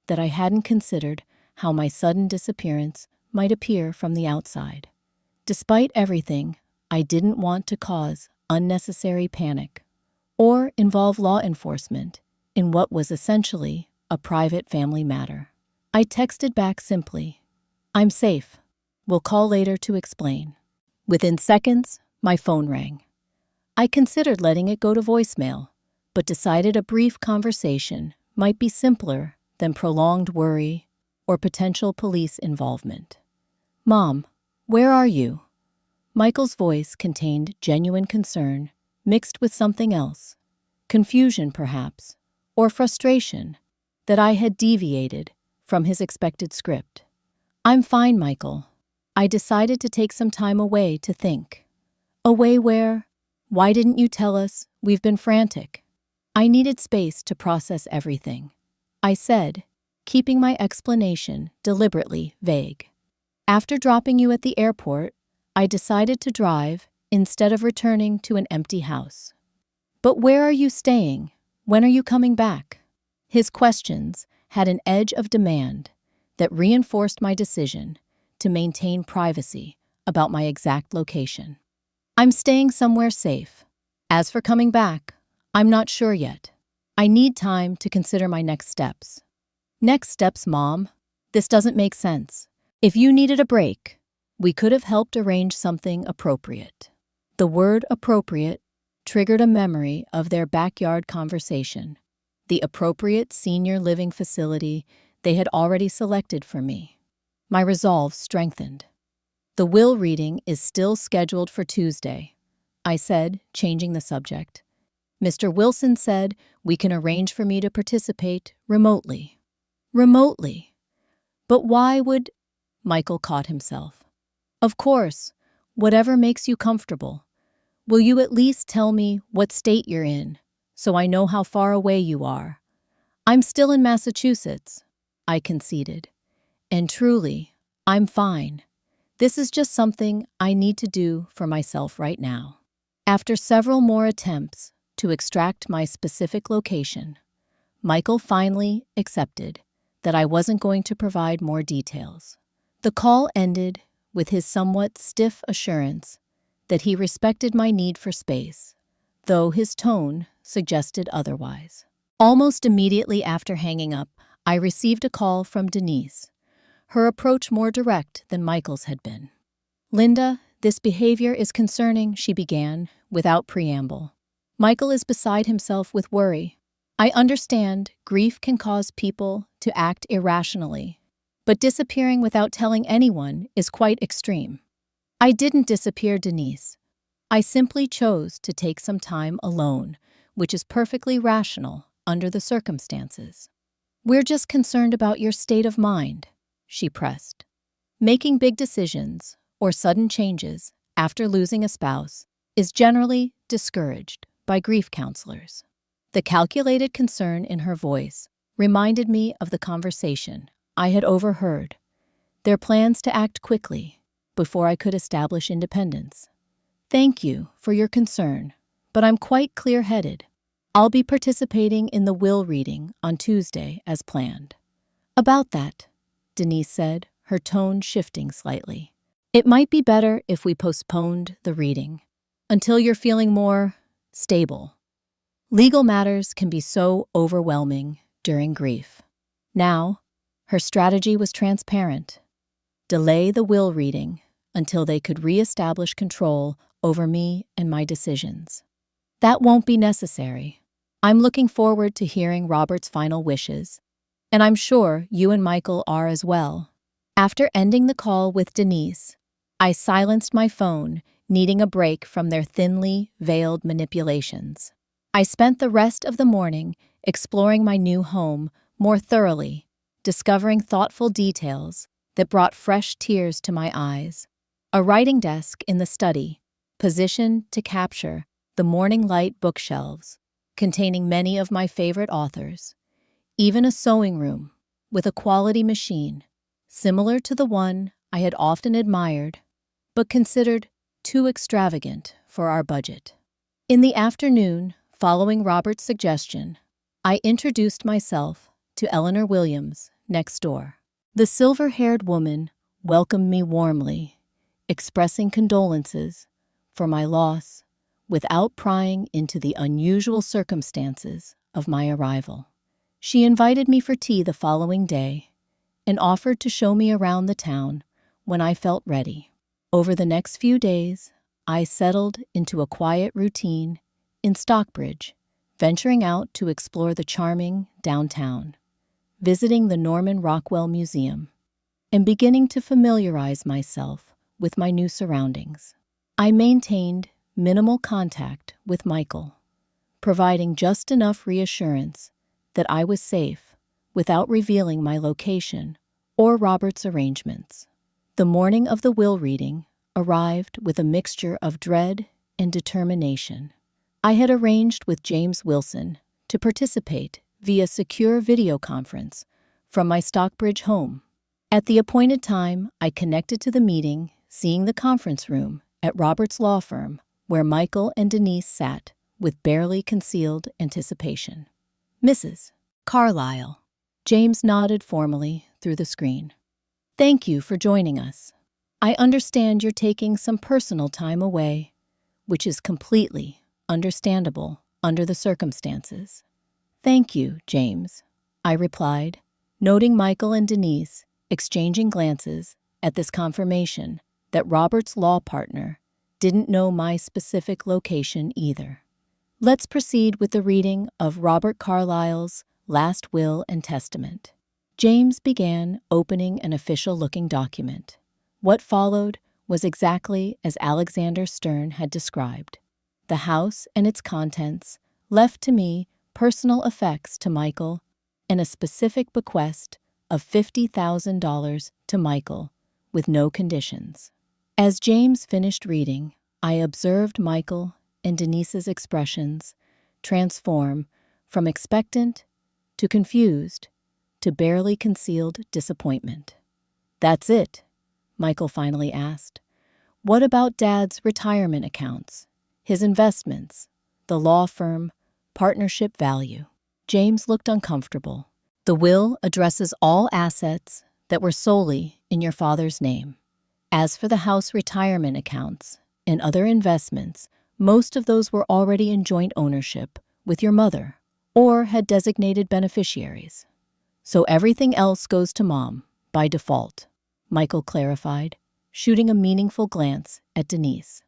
that I hadn't considered how my sudden disappearance might appear from the outside. Despite everything, I didn't want to cause unnecessary panic or involve law enforcement in what was essentially a private family matter. I texted back simply, "I'm safe. We'll call later to explain." Within seconds, my phone rang. I considered letting it go to voicemail, but decided a brief conversation might be simpler than prolonged worry or potential police involvement. "Mom, Where are you? Michael's voice contained genuine concern, mixed with something else. Confusion, perhaps, or frustration that I had deviated from his expected script. I'm fine, Michael. I decided to take some time away to think. Away where? Why didn't you tell us? We've been frantic. I needed space to process everything, I said, keeping my explanation deliberately vague. After dropping you at the airport, I decided to drive instead of returning to an empty house. But where are you staying? When are you coming back? His questions had an edge of demand that reinforced my decision to maintain privacy about my exact location. I'm staying somewhere safe. As for coming back, I'm not sure yet. I need time to consider my next steps. Next steps, Mom? This doesn't make sense. If you needed a break, we could have helped arrange something appropriate. The word appropriate triggered a memory of their backyard conversation, the appropriate senior living facility they had already selected for me. My resolve strengthened. The will reading is still scheduled for Tuesday, I said, changing the subject. Mr. Wilson said we can arrange for me to participate remotely. Remotely? But why would... Michael caught himself. Of course, whatever makes you comfortable. Will you at least tell me what state you're in, so I know how far away you are? I'm still in Massachusetts, I conceded. And truly, I'm fine. This is just something I need to do for myself right now. After several more attempts to extract my specific location, Michael finally accepted that I wasn't going to provide more details. The call ended with his somewhat stiff assurance that he respected my need for space, though his tone suggested otherwise. Almost immediately after hanging up, I received a call from Denise, her approach more direct than Michael's had been. Linda, this behavior is concerning, she began, without preamble. Michael is beside himself with worry. I understand grief can cause people to act irrationally, but disappearing without telling anyone is quite extreme. I didn't disappear, Denise. I simply chose to take some time alone, which is perfectly rational under the circumstances. We're just concerned about your state of mind, she pressed. Making big decisions or sudden changes after losing a spouse is generally discouraged by grief counselors. The calculated concern in her voice reminded me of the conversation I had overheard, their plans to act quickly before I could establish independence. Thank you for your concern, but I'm quite clear-headed. I'll be participating in the will reading on Tuesday as planned. About that, Denise said, her tone shifting slightly. It might be better if we postponed the reading until you're feeling more stable. Legal matters can be so overwhelming during grief. Now, her strategy was transparent. Delay the will reading until they could reestablish control over me and my decisions. That won't be necessary. I'm looking forward to hearing Robert's final wishes, and I'm sure you and Michael are as well. After ending the call with Denise, I silenced my phone, needing a break from their thinly veiled manipulations. I spent the rest of the morning exploring my new home more thoroughly, discovering thoughtful details that brought fresh tears to my eyes. A writing desk in the study, positioned to capture the morning light bookshelves, containing many of my favorite authors. Even a sewing room with a quality machine, similar to the one I had often admired, but considered too extravagant for our budget. In the afternoon, following Robert's suggestion, I introduced myself to Eleanor Williams next door. The silver-haired woman welcomed me warmly, expressing condolences for my loss without prying into the unusual circumstances of my arrival. She invited me for tea the following day and offered to show me around the town when I felt ready. Over the next few days, I settled into a quiet routine in Stockbridge, venturing out to explore the charming downtown, visiting the Norman Rockwell Museum, and beginning to familiarize myself with my new surroundings. I maintained minimal contact with Michael, providing just enough reassurance that I was safe without revealing my location or Robert's arrangements. The morning of the will reading arrived with a mixture of dread and determination. I had arranged with James Wilson to participate via secure video conference from my Stockbridge home. At the appointed time, I connected to the meeting, seeing the conference room at Robert's law firm, where Michael and Denise sat with barely concealed anticipation. Mrs. Carlyle. James nodded formally through the screen. Thank you for joining us. I understand you're taking some personal time away, which is completely understandable under the circumstances. Thank you, James, I replied, noting Michael and Denise exchanging glances at this confirmation that Robert's law partner didn't know my specific location either. Let's proceed with the reading of Robert Carlyle's last will and testament. James began opening an official-looking document. What followed was exactly as Alexander Stern had described. The house and its contents left to me personal effects to Michael and a specific bequest of $50,000 to Michael with no conditions. As James finished reading, I observed Michael and Denise's expressions transform from expectant to confused to barely concealed disappointment. That's it, Michael finally asked. What about Dad's retirement accounts, his investments, the law firm, partnership value? James looked uncomfortable. The will addresses all assets that were solely in your father's name. As for the house retirement accounts and other investments, most of those were already in joint ownership with your mother or had designated beneficiaries. So everything else goes to Mom by default, Michael clarified, shooting a meaningful glance at Denise.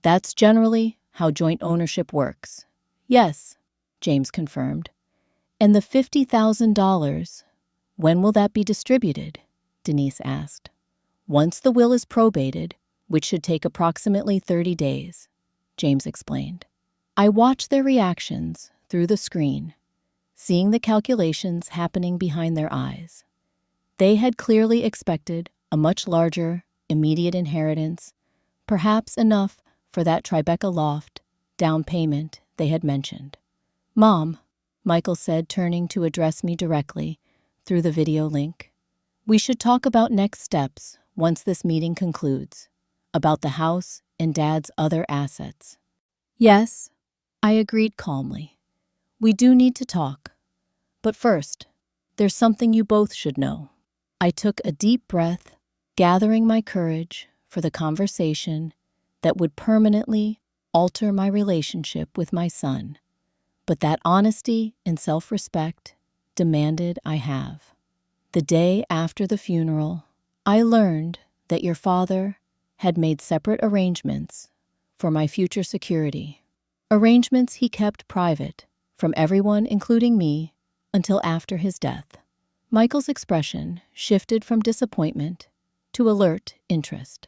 That's generally how joint ownership works. Yes, James confirmed. And the $50,000, when will that be distributed? Denise asked. Once the will is probated, which should take approximately 30 days, James explained. I watched their reactions through the screen, seeing the calculations happening behind their eyes. They had clearly expected a much larger, immediate inheritance, perhaps enough for that Tribeca loft down payment they had mentioned. Mom, Michael said, turning to address me directly through the video link. We should talk about next steps once this meeting concludes, about the house and Dad's other assets. Yes, I agreed calmly. We do need to talk. But first, there's something you both should know. I took a deep breath, gathering my courage for the conversation that would permanently alter my relationship with my son. But that honesty and self-respect demanded I have. The day after the funeral, I learned that your father had made separate arrangements for my future security. Arrangements he kept private from everyone, including me, until after his death. Michael's expression shifted from disappointment to alert interest.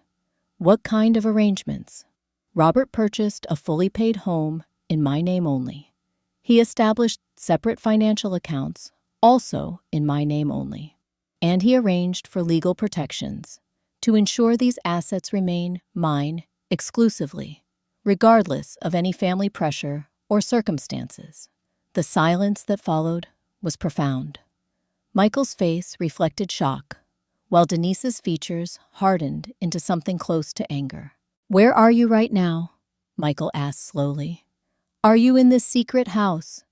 What kind of arrangements? Robert purchased a fully paid home in my name only. He established separate financial accounts, also in my name only. And he arranged for legal protections to ensure these assets remain mine exclusively, regardless of any family pressure or circumstances. The silence that followed was profound. Michael's face reflected shock, while Denise's features hardened into something close to anger. Where are you right now? Michael asked slowly. Are you in this secret house?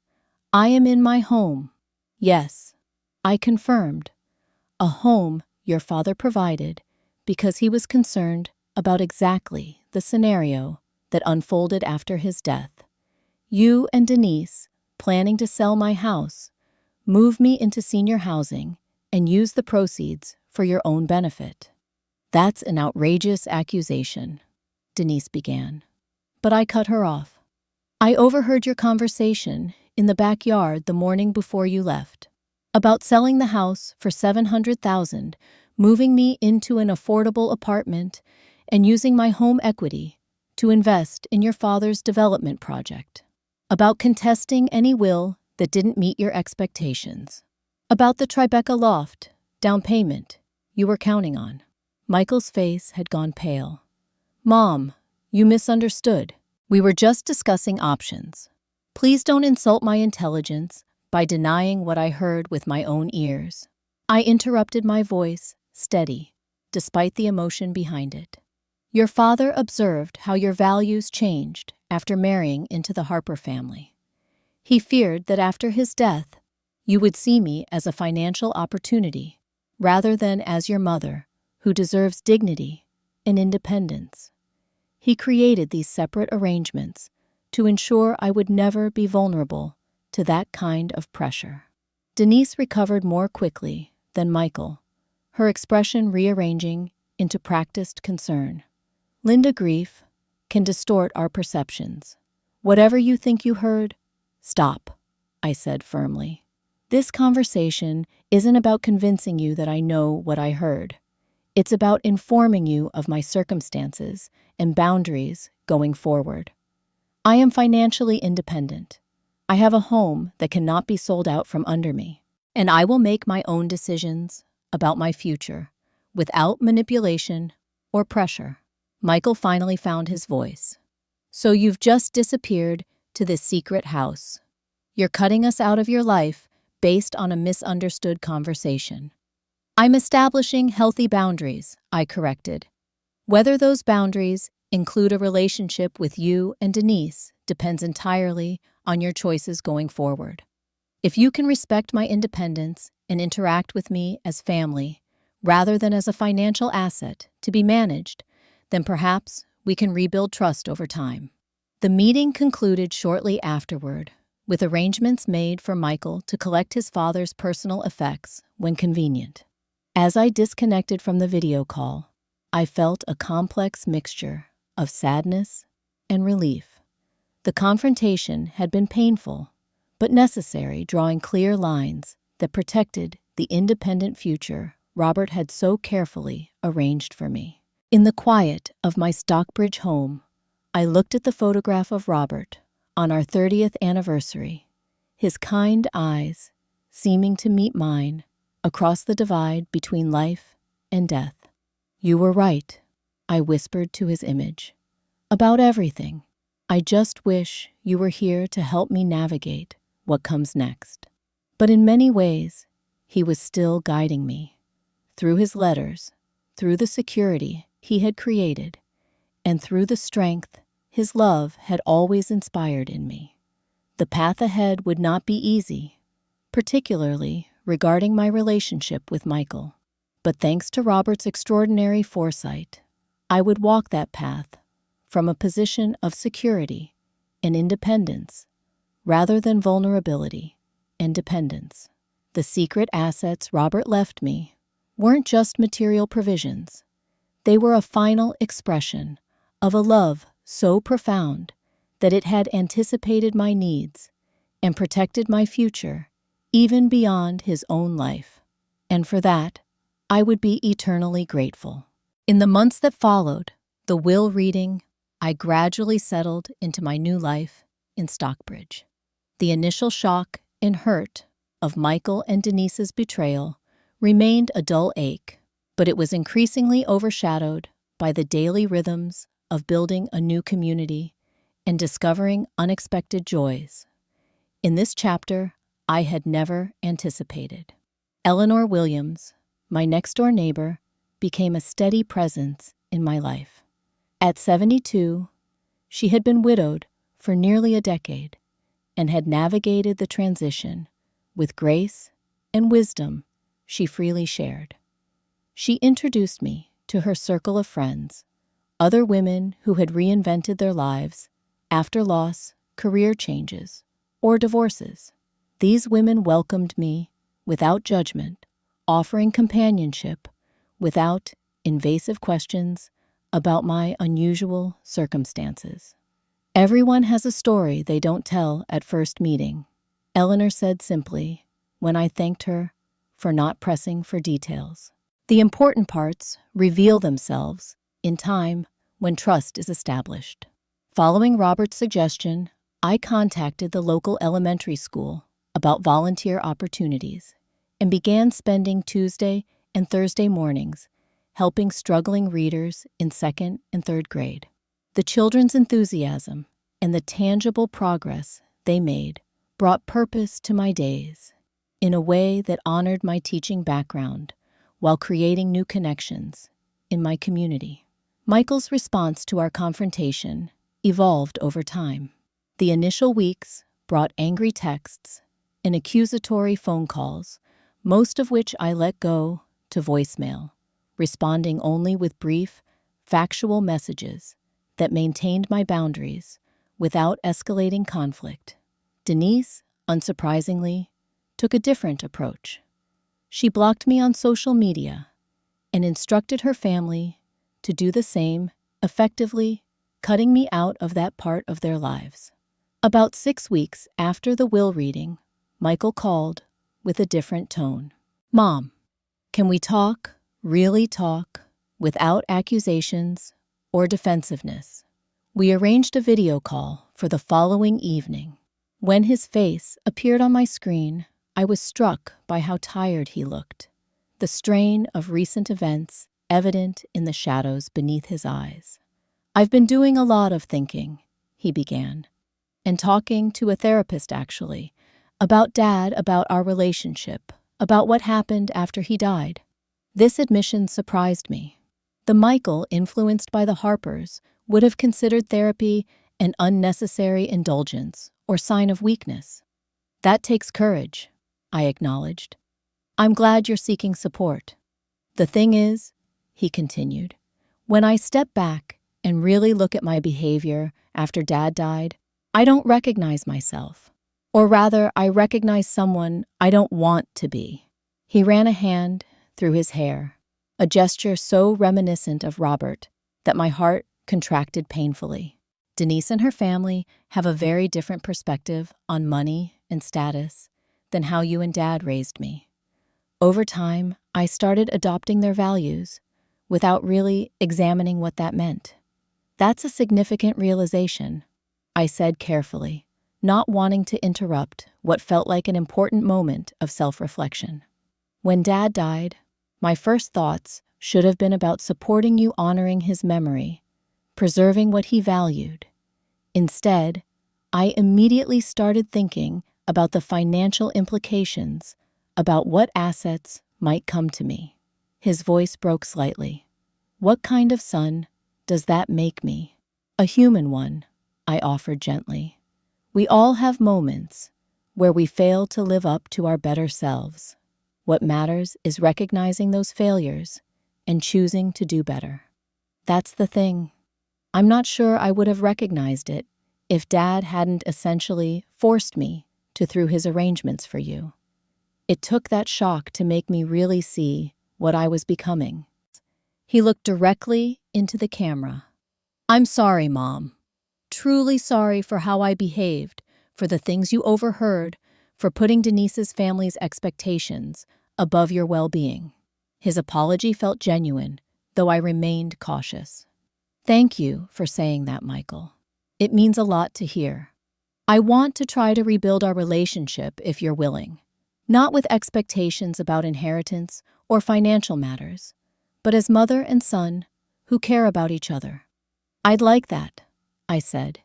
I am in my home. Yes, I confirmed. A home your father provided because he was concerned about exactly the scenario that unfolded after his death. You and Denise, planning to sell my house, move me into senior housing and use the proceeds for your own benefit. That's an outrageous accusation, Denise began. But I cut her off. I overheard your conversation in the backyard the morning before you left about selling the house for $700,000, moving me into an affordable apartment, and using my home equity to invest in your father's development project, about contesting any will that didn't meet your expectations, about the Tribeca loft down payment you were counting on. Michael's face had gone pale. Mom, you misunderstood. We were just discussing options. Please don't insult my intelligence by denying what I heard with my own ears. I interrupted, my voice steady, despite the emotion behind it. Your father observed how your values changed after marrying into the Harper family. He feared that after his death, you would see me as a financial opportunity rather than as your mother, who deserves dignity and independence. He created these separate arrangements to ensure I would never be vulnerable to that kind of pressure. Denise recovered more quickly than Michael, her expression rearranging into practiced concern. Linda, grief can distort our perceptions. Whatever you think you heard, stop, I said firmly. This conversation isn't about convincing you that I know what I heard. It's about informing you of my circumstances and boundaries going forward. I am financially independent. I have a home that cannot be sold out from under me, and I will make my own decisions about my future without manipulation or pressure. Michael finally found his voice. So you've just disappeared to this secret house. You're cutting us out of your life based on a misunderstood conversation. I'm establishing healthy boundaries, I corrected. Whether those boundaries include a relationship with you and Denise depends entirely on your choices going forward. If you can respect my independence and interact with me as family, rather than as a financial asset to be managed, then perhaps we can rebuild trust over time. The meeting concluded shortly afterward, with arrangements made for Michael to collect his father's personal effects when convenient. As I disconnected from the video call, I felt a complex mixture of sadness and relief. The confrontation had been painful, but necessary, drawing clear lines that protected the independent future Robert had so carefully arranged for me. In the quiet of my Stockbridge home, I looked at the photograph of Robert on our 30th anniversary, his kind eyes seeming to meet mine across the divide between life and death. You were right, I whispered to his image. About everything. I just wish you were here to help me navigate what comes next. But in many ways, he was still guiding me. Through his letters, through the security he had created, and through the strength his love had always inspired in me. The path ahead would not be easy, particularly regarding my relationship with Michael. But thanks to Robert's extraordinary foresight, I would walk that path from a position of security and independence rather than vulnerability and dependence. The secret assets Robert left me weren't just material provisions. They were a final expression of a love so profound that it had anticipated my needs and protected my future even beyond his own life. And for that, I would be eternally grateful. In the months that followed the will reading, I gradually settled into my new life in Stockbridge. The initial shock and hurt of Michael and Denise's betrayal remained a dull ache, but it was increasingly overshadowed by the daily rhythms of building a new community and discovering unexpected joys. In this chapter, I had never anticipated. Eleanor Williams, my next-door neighbor, became a steady presence in my life. At 72, she had been widowed for nearly a decade and had navigated the transition with grace and wisdom she freely shared. She introduced me to her circle of friends, other women who had reinvented their lives after loss, career changes, or divorces. These women welcomed me without judgment, offering companionship without invasive questions about my unusual circumstances. Everyone has a story they don't tell at first meeting, Eleanor said simply when I thanked her for not pressing for details. The important parts reveal themselves in time when trust is established. Following Robert's suggestion, I contacted the local elementary school about volunteer opportunities and began spending Tuesday and Thursday mornings helping struggling readers in 2nd and 3rd grade. The children's enthusiasm and the tangible progress they made brought purpose to my days in a way that honored my teaching background while creating new connections in my community. Michael's response to our confrontation evolved over time. The initial weeks brought angry texts and accusatory phone calls, most of which I let go to voicemail, responding only with brief, factual messages that maintained my boundaries without escalating conflict. Denise, unsurprisingly, took a different approach. She blocked me on social media and instructed her family to do the same, effectively cutting me out of that part of their lives. About 6 weeks after the will reading, Michael called with a different tone. "Mom, can we talk, really talk, without accusations or defensiveness?" We arranged a video call for the following evening. When his face appeared on my screen, I was struck by how tired he looked, the strain of recent events evident in the shadows beneath his eyes. "I've been doing a lot of thinking," he began, "and talking to a therapist, actually, about Dad, about our relationship, about what happened after he died." This admission surprised me. The Michael influenced by the Harpers would have considered therapy an unnecessary indulgence or sign of weakness. "That takes courage," I acknowledged. "I'm glad you're seeking support. The thing is," he continued, "when I step back and really look at my behavior after Dad died, I don't recognize myself. Or rather, I recognize someone I don't want to be." He ran a hand through his hair, a gesture so reminiscent of Robert that my heart contracted painfully. Denise and her family have a very different perspective on money and status than how you and Dad raised me. Over time, I started adopting their values without really examining what that meant. "That's a significant realization," I said carefully, not wanting to interrupt what felt like an important moment of self-reflection. "When Dad died, my first thoughts should have been about supporting you honoring his memory, preserving what he valued. Instead, I immediately started thinking about the financial implications, about what assets might come to me." His voice broke slightly. "What kind of son does that make me?" "A human one," I offered gently. "We all have moments where we fail to live up to our better selves. What matters is recognizing those failures and choosing to do better. That's the thing. I'm not sure I would have recognized it if Dad hadn't essentially forced me to through his arrangements for you. It took that shock to make me really see what I was becoming." He looked directly into the camera. "I'm sorry, Mom. Truly sorry for how I behaved, for the things you overheard, for putting Denise's family's expectations above your well-being." His apology felt genuine, though I remained cautious. "Thank you for saying that, Michael. It means a lot to hear. I want to try to rebuild our relationship if you're willing, not with expectations about inheritance or financial matters, but as mother and son who care about each other." "I'd like that," I said,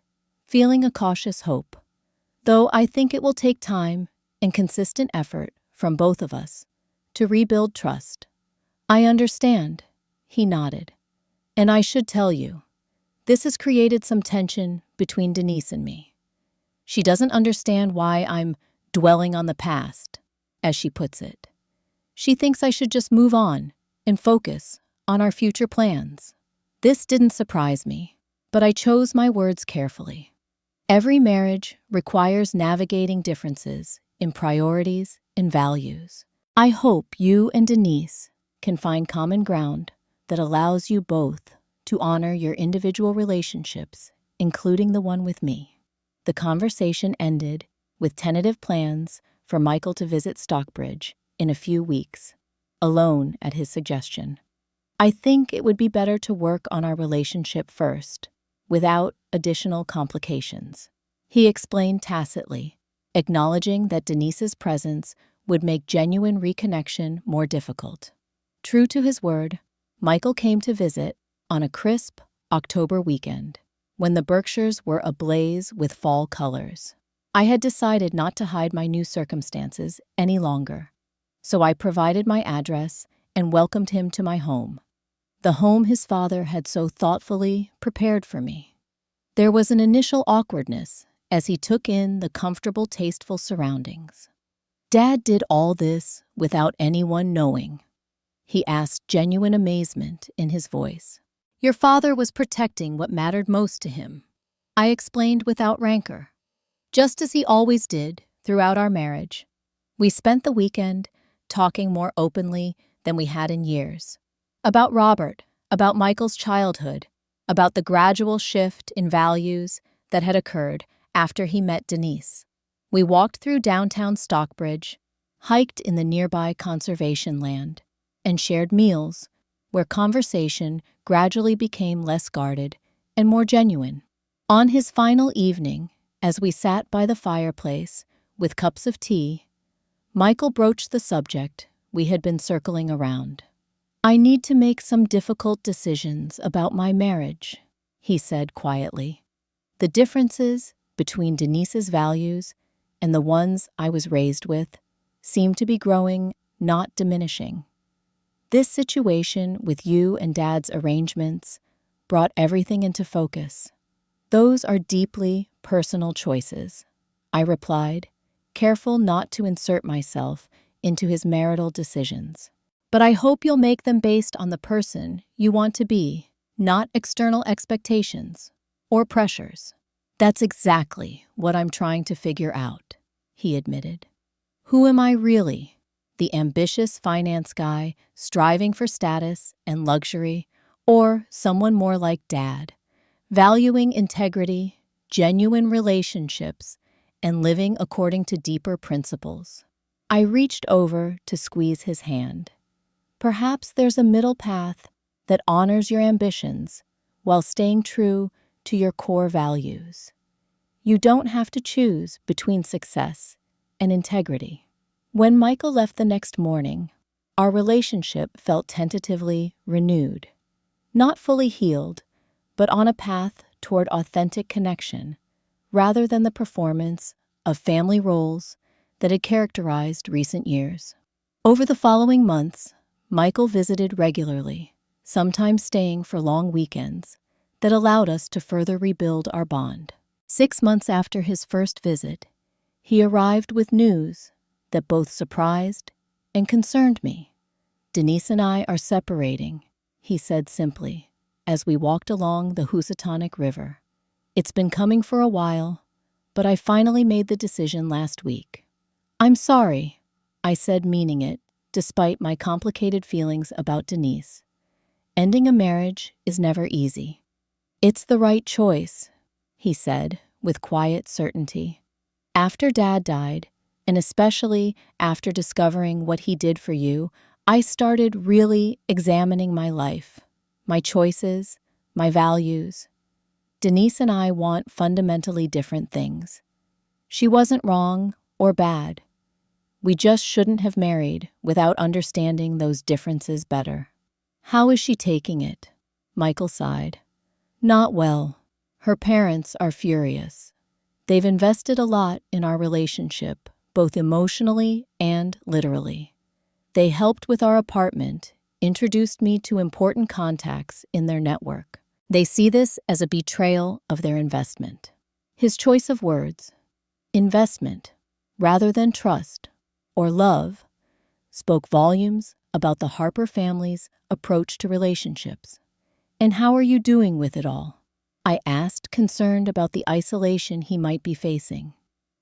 feeling a cautious hope, "though I think it will take time and consistent effort from both of us to rebuild trust." "I understand," he nodded. "And I should tell you, this has created some tension between Denise and me. She doesn't understand why I'm dwelling on the past, as she puts it. She thinks I should just move on and focus on our future plans." This didn't surprise me, but I chose my words carefully. Every marriage requires navigating differences in priorities and values. I hope you and Denise can find common ground that allows you both to honor your individual relationships, including the one with me. The conversation ended with tentative plans for Michael to visit Stockbridge in a few weeks, alone at his suggestion. I think it would be better to work on our relationship first, without additional complications. He explained tacitly, acknowledging that Denise's presence would make genuine reconnection more difficult. True to his word, Michael came to visit on a crisp October weekend, when the Berkshires were ablaze with fall colors. I had decided not to hide my new circumstances any longer, so I provided my address and welcomed him to my home, the home his father had so thoughtfully prepared for me. There was an initial awkwardness as he took in the comfortable, tasteful surroundings. "Dad did all this without anyone knowing?" he asked, genuine amazement in his voice. "Your father was protecting what mattered most to him," I explained without rancor. "Just as he always did throughout our marriage." We spent the weekend talking more openly than we had in years. About Robert, about Michael's childhood, about the gradual shift in values that had occurred after he met Denise. We walked through downtown Stockbridge, hiked in the nearby conservation land, and shared meals where conversation gradually became less guarded and more genuine. On his final evening, as we sat by the fireplace with cups of tea, Michael broached the subject we had been circling around. "I need to make some difficult decisions about my marriage," he said quietly. "The differences between Denise's values and the ones I was raised with seemed to be growing, not diminishing. This situation with you and Dad's arrangements brought everything into focus. Those are deeply personal choices," I replied, careful not to insert myself into his marital decisions. "But I hope you'll make them based on the person you want to be, not external expectations or pressures." "That's exactly what I'm trying to figure out," he admitted. "Who am I really? The ambitious finance guy striving for status and luxury, or someone more like Dad, valuing integrity, genuine relationships, and living according to deeper principles?" I reached over to squeeze his hand. "Perhaps there's a middle path that honors your ambitions while staying true to your core values. You don't have to choose between success and integrity." When Michael left the next morning, our relationship felt tentatively renewed. Not fully healed, but on a path toward authentic connection, rather than the performance of family roles that had characterized recent years. Over the following months, Michael visited regularly, sometimes staying for long weekends that allowed us to further rebuild our bond. 6 months after his first visit, he arrived with news that both surprised and concerned me. "Denise and I are separating," he said simply, as we walked along the Housatonic River. "It's been coming for a while, but I finally made the decision last week." "I'm sorry," I said, meaning it, despite my complicated feelings about Denise. "Ending a marriage is never easy." "It's the right choice," he said, with quiet certainty. "After Dad died, and especially after discovering what he did for you, I started really examining my life, my choices, my values. Denise and I want fundamentally different things. She wasn't wrong or bad. We just shouldn't have married without understanding those differences better." "How is she taking it?" Michael sighed. "Not well. Her parents are furious. They've invested a lot in our relationship, both emotionally and literally. They helped with our apartment, introduced me to important contacts in their network. They see this as a betrayal of their investment." His choice of words, investment, rather than trust or love, spoke volumes about the Harper family's approach to relationships. "And how are you doing with it all?" I asked, concerned about the isolation he might be facing.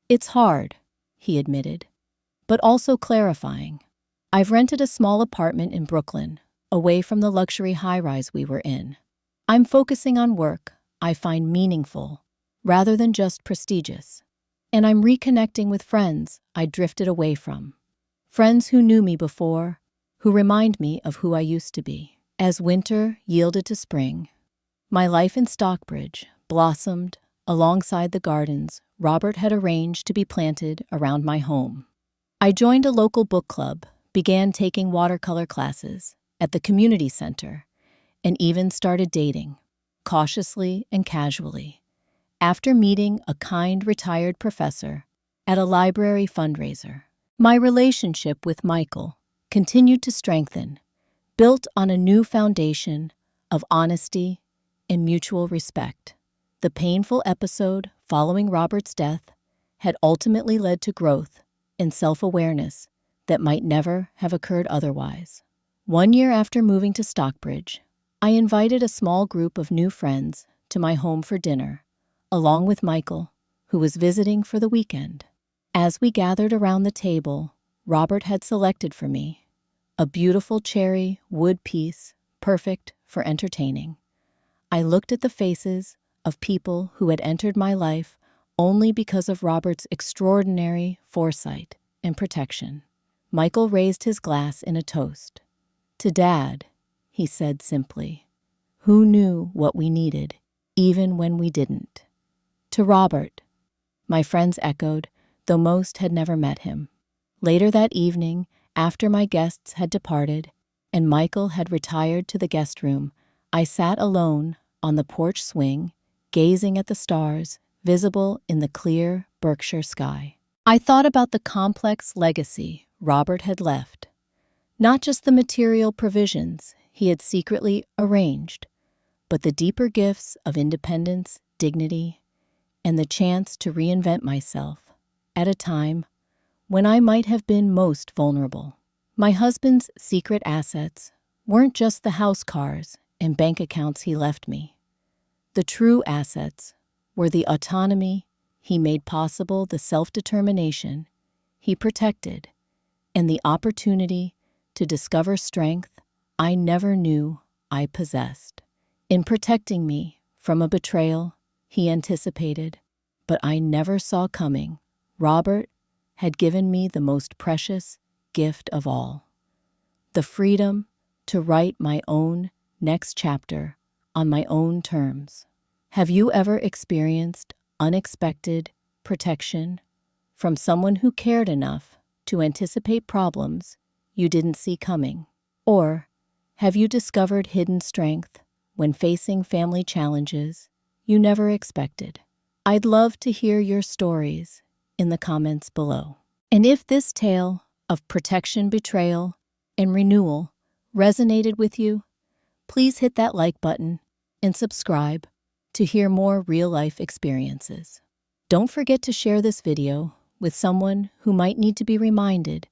"It's hard," he admitted, "but also clarifying. I've rented a small apartment in Brooklyn, away from the luxury high-rise we were in. I'm focusing on work I find meaningful, rather than just prestigious. And I'm reconnecting with friends I drifted away from. Friends who knew me before, who remind me of who I used to be." As winter yielded to spring, my life in Stockbridge blossomed alongside the gardens Robert had arranged to be planted around my home. I joined a local book club, began taking watercolor classes at the community center, and even started dating, cautiously and casually, after meeting a kind retired professor at a library fundraiser. My relationship with Michael continued to strengthen, built on a new foundation of honesty and mutual respect. The painful episode following Robert's death had ultimately led to growth and self-awareness that might never have occurred otherwise. 1 year after moving to Stockbridge, I invited a small group of new friends to my home for dinner, along with Michael, who was visiting for the weekend. As we gathered around the table Robert had selected for me, a beautiful cherry wood piece, perfect for entertaining, I looked at the faces of people who had entered my life only because of Robert's extraordinary foresight and protection. Michael raised his glass in a toast. "To Dad," he said simply, "who knew what we needed, even when we didn't." "To Robert," my friends echoed, though most had never met him. Later that evening, after my guests had departed and Michael had retired to the guest room, I sat alone on the porch swing, gazing at the stars visible in the clear Berkshire sky. I thought about the complex legacy Robert had left, not just the material provisions he had secretly arranged, but the deeper gifts of independence, dignity, and the chance to reinvent myself at a time when I might have been most vulnerable. My husband's secret assets weren't just the house cars and bank accounts he left me. The true assets were the autonomy he made possible, the self-determination he protected, and the opportunity to discover strength I never knew I possessed. In protecting me from a betrayal he anticipated, but I never saw coming, Robert had given me the most precious gift of all: the freedom to write my own next chapter on my own terms. Have you ever experienced unexpected protection from someone who cared enough to anticipate problems you didn't see coming? Or have you discovered hidden strength when facing family challenges you never expected? I'd love to hear your stories in the comments below. And if this tale of protection, betrayal, and renewal resonated with you, please hit that like button and subscribe to hear more real-life experiences. Don't forget to share this video with someone who might need to be reminded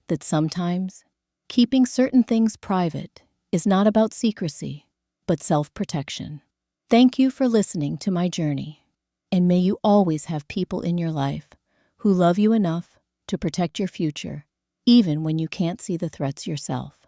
that sometimes keeping certain things private is not about secrecy, but self-protection. Thank you for listening to my journey, and may you always have people in your life who love you enough to protect your future, even when you can't see the threats yourself.